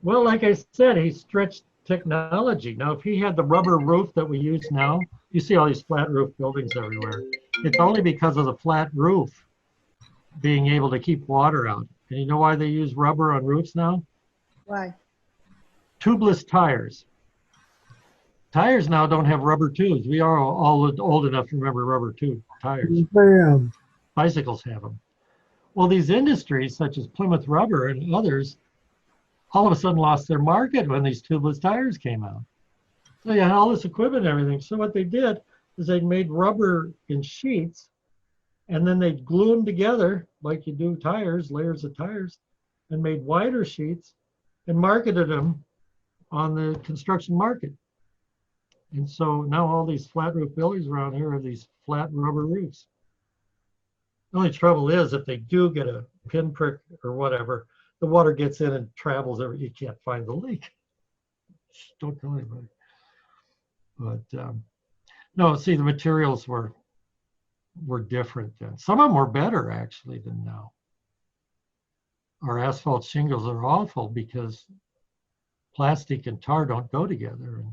well, like I said, he stretched technology. Now, if he had the rubber roof that we use now, you see all these flat roof buildings everywhere. It's only because of the flat roof being able to keep water out. And you know why they use rubber on roofs now? Why? Tubeless tires. Tires now don't have rubber tubes. We are all old enough to remember rubber tube tires. Bam. Bicycles have them. Well, these industries such as Plymouth Rubber and others all of a sudden lost their market when these tubeless tires came out. So you had all this equipment and everything. So what they did is they made rubber in sheets, and then they glue them together like you do tires, layers of tires, and made wider sheets and marketed them on the construction market. And so now all these flat roof buildings around here have these flat rubber roofs. The only trouble is if they do get a pinprick or whatever, the water gets in and travels over. You can't find the leak. Don't tell anybody. But no, see, the materials were different then. Some of them were better actually than now. Our asphalt shingles are awful because plastic and tar don't go together. And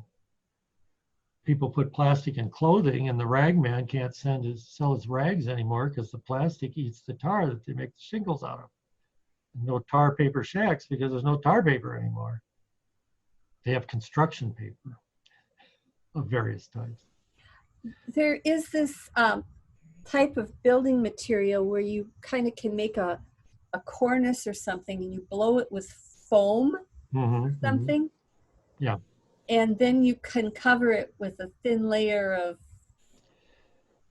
people put plastic in clothing, and the rag man can't sell his rags anymore because the plastic eats the tar that they make the shingles out of. No tar paper shacks because there's no tar paper anymore. They have construction paper of various types. there is this type of building material where you kind of can make a cornice or something, and you blow it with foam or something. Yeah. And then you can cover it with a thin layer of.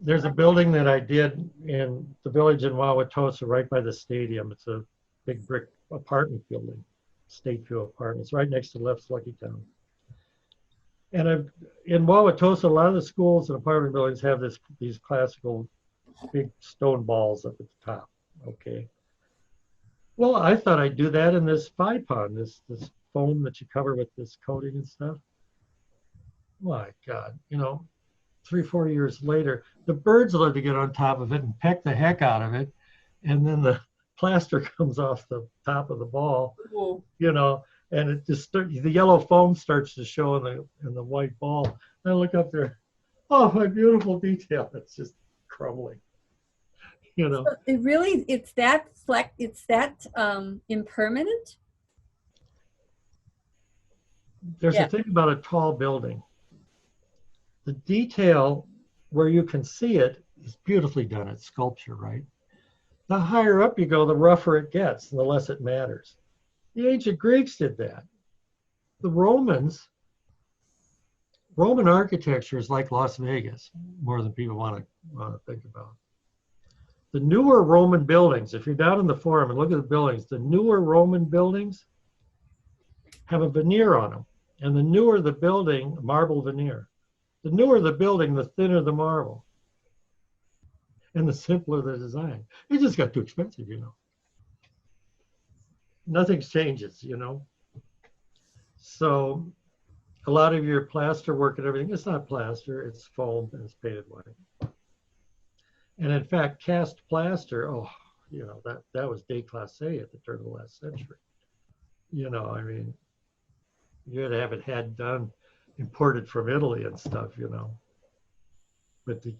There's a building that I did in the village in Wauwatosa right by the stadium. It's a big brick apartment building, Stateview Apartments, right next to Left's Lucky Town. And in Wauwatosa, a lot of the schools and apartment buildings have these classical big stone balls up at the top, okay? Well, I thought I'd do that in this pie pond, this foam that you cover with this coating and stuff. My God, 3-4 years later, the birds love to get on top of it and peck the heck out of it. And then the plaster comes off the top of the ball, and it just the yellow foam starts to show in the white ball. And I look up there, oh, my beautiful detail. It's just crumbling, So it really, it's that impermanent? There's a thing about a tall building. The detail where you can see it is beautifully done. It's sculpture, right? The higher up you go, the rougher it gets and the less it matters. The ancient Greeks did that. The Roman architecture is like Las Vegas, more than people want to think about. The newer Roman buildings, if you're down in the forum and look at the buildings, the newer Roman buildings have a veneer on them. And the newer the building, marble veneer. The newer the building, the thinner the marble. And the simpler the design. It just got too expensive, you know. Nothing changes, you know. So a lot of your plaster work and everything, it's not plaster, it's foam and it's painted white. And in fact, cast plaster, oh, you know, that was déclassé at the turn of the last century. You know, I mean, you had to have it had done, imported from Italy and stuff, you know. But to,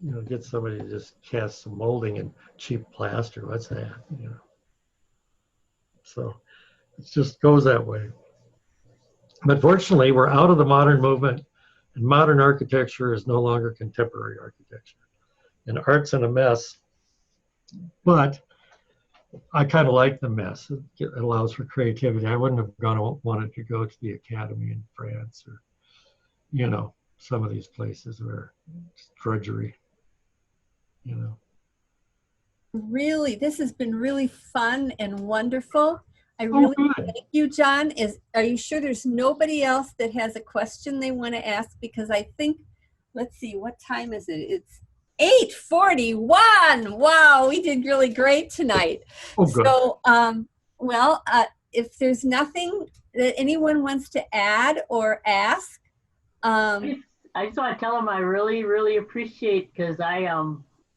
you know, get somebody to just cast some molding and cheap plaster, what's that, you know? So it just goes that way. But fortunately, we're out of the modern movement, and modern architecture is no longer contemporary architecture. And art's in a mess, but I kind of like the mess. It allows for creativity. I wouldn't have wanted to go to the academy in France or, you know, some of these places where it's drudgery, you know. Really, this has been really fun and wonderful. I really thank you, John. Are you sure there's nobody else that has a question they want to ask? Because I think, let's see, what time is it? It's 8:41. Wow, we did really great tonight. Oh, good. So, well, if there's nothing that anyone wants to add or ask, I just want to tell them I really, really appreciate, because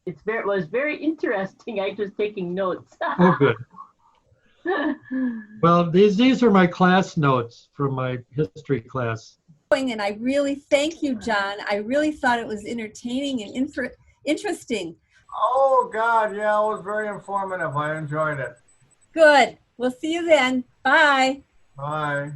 it was very interesting. I was taking notes. Oh, good. Well, these are my class notes from my history class. and I really thank you, John. I really thought it was entertaining and interesting. Oh, God, yeah, it was very informative. I enjoyed it. Good. We'll see you then. Bye. Bye.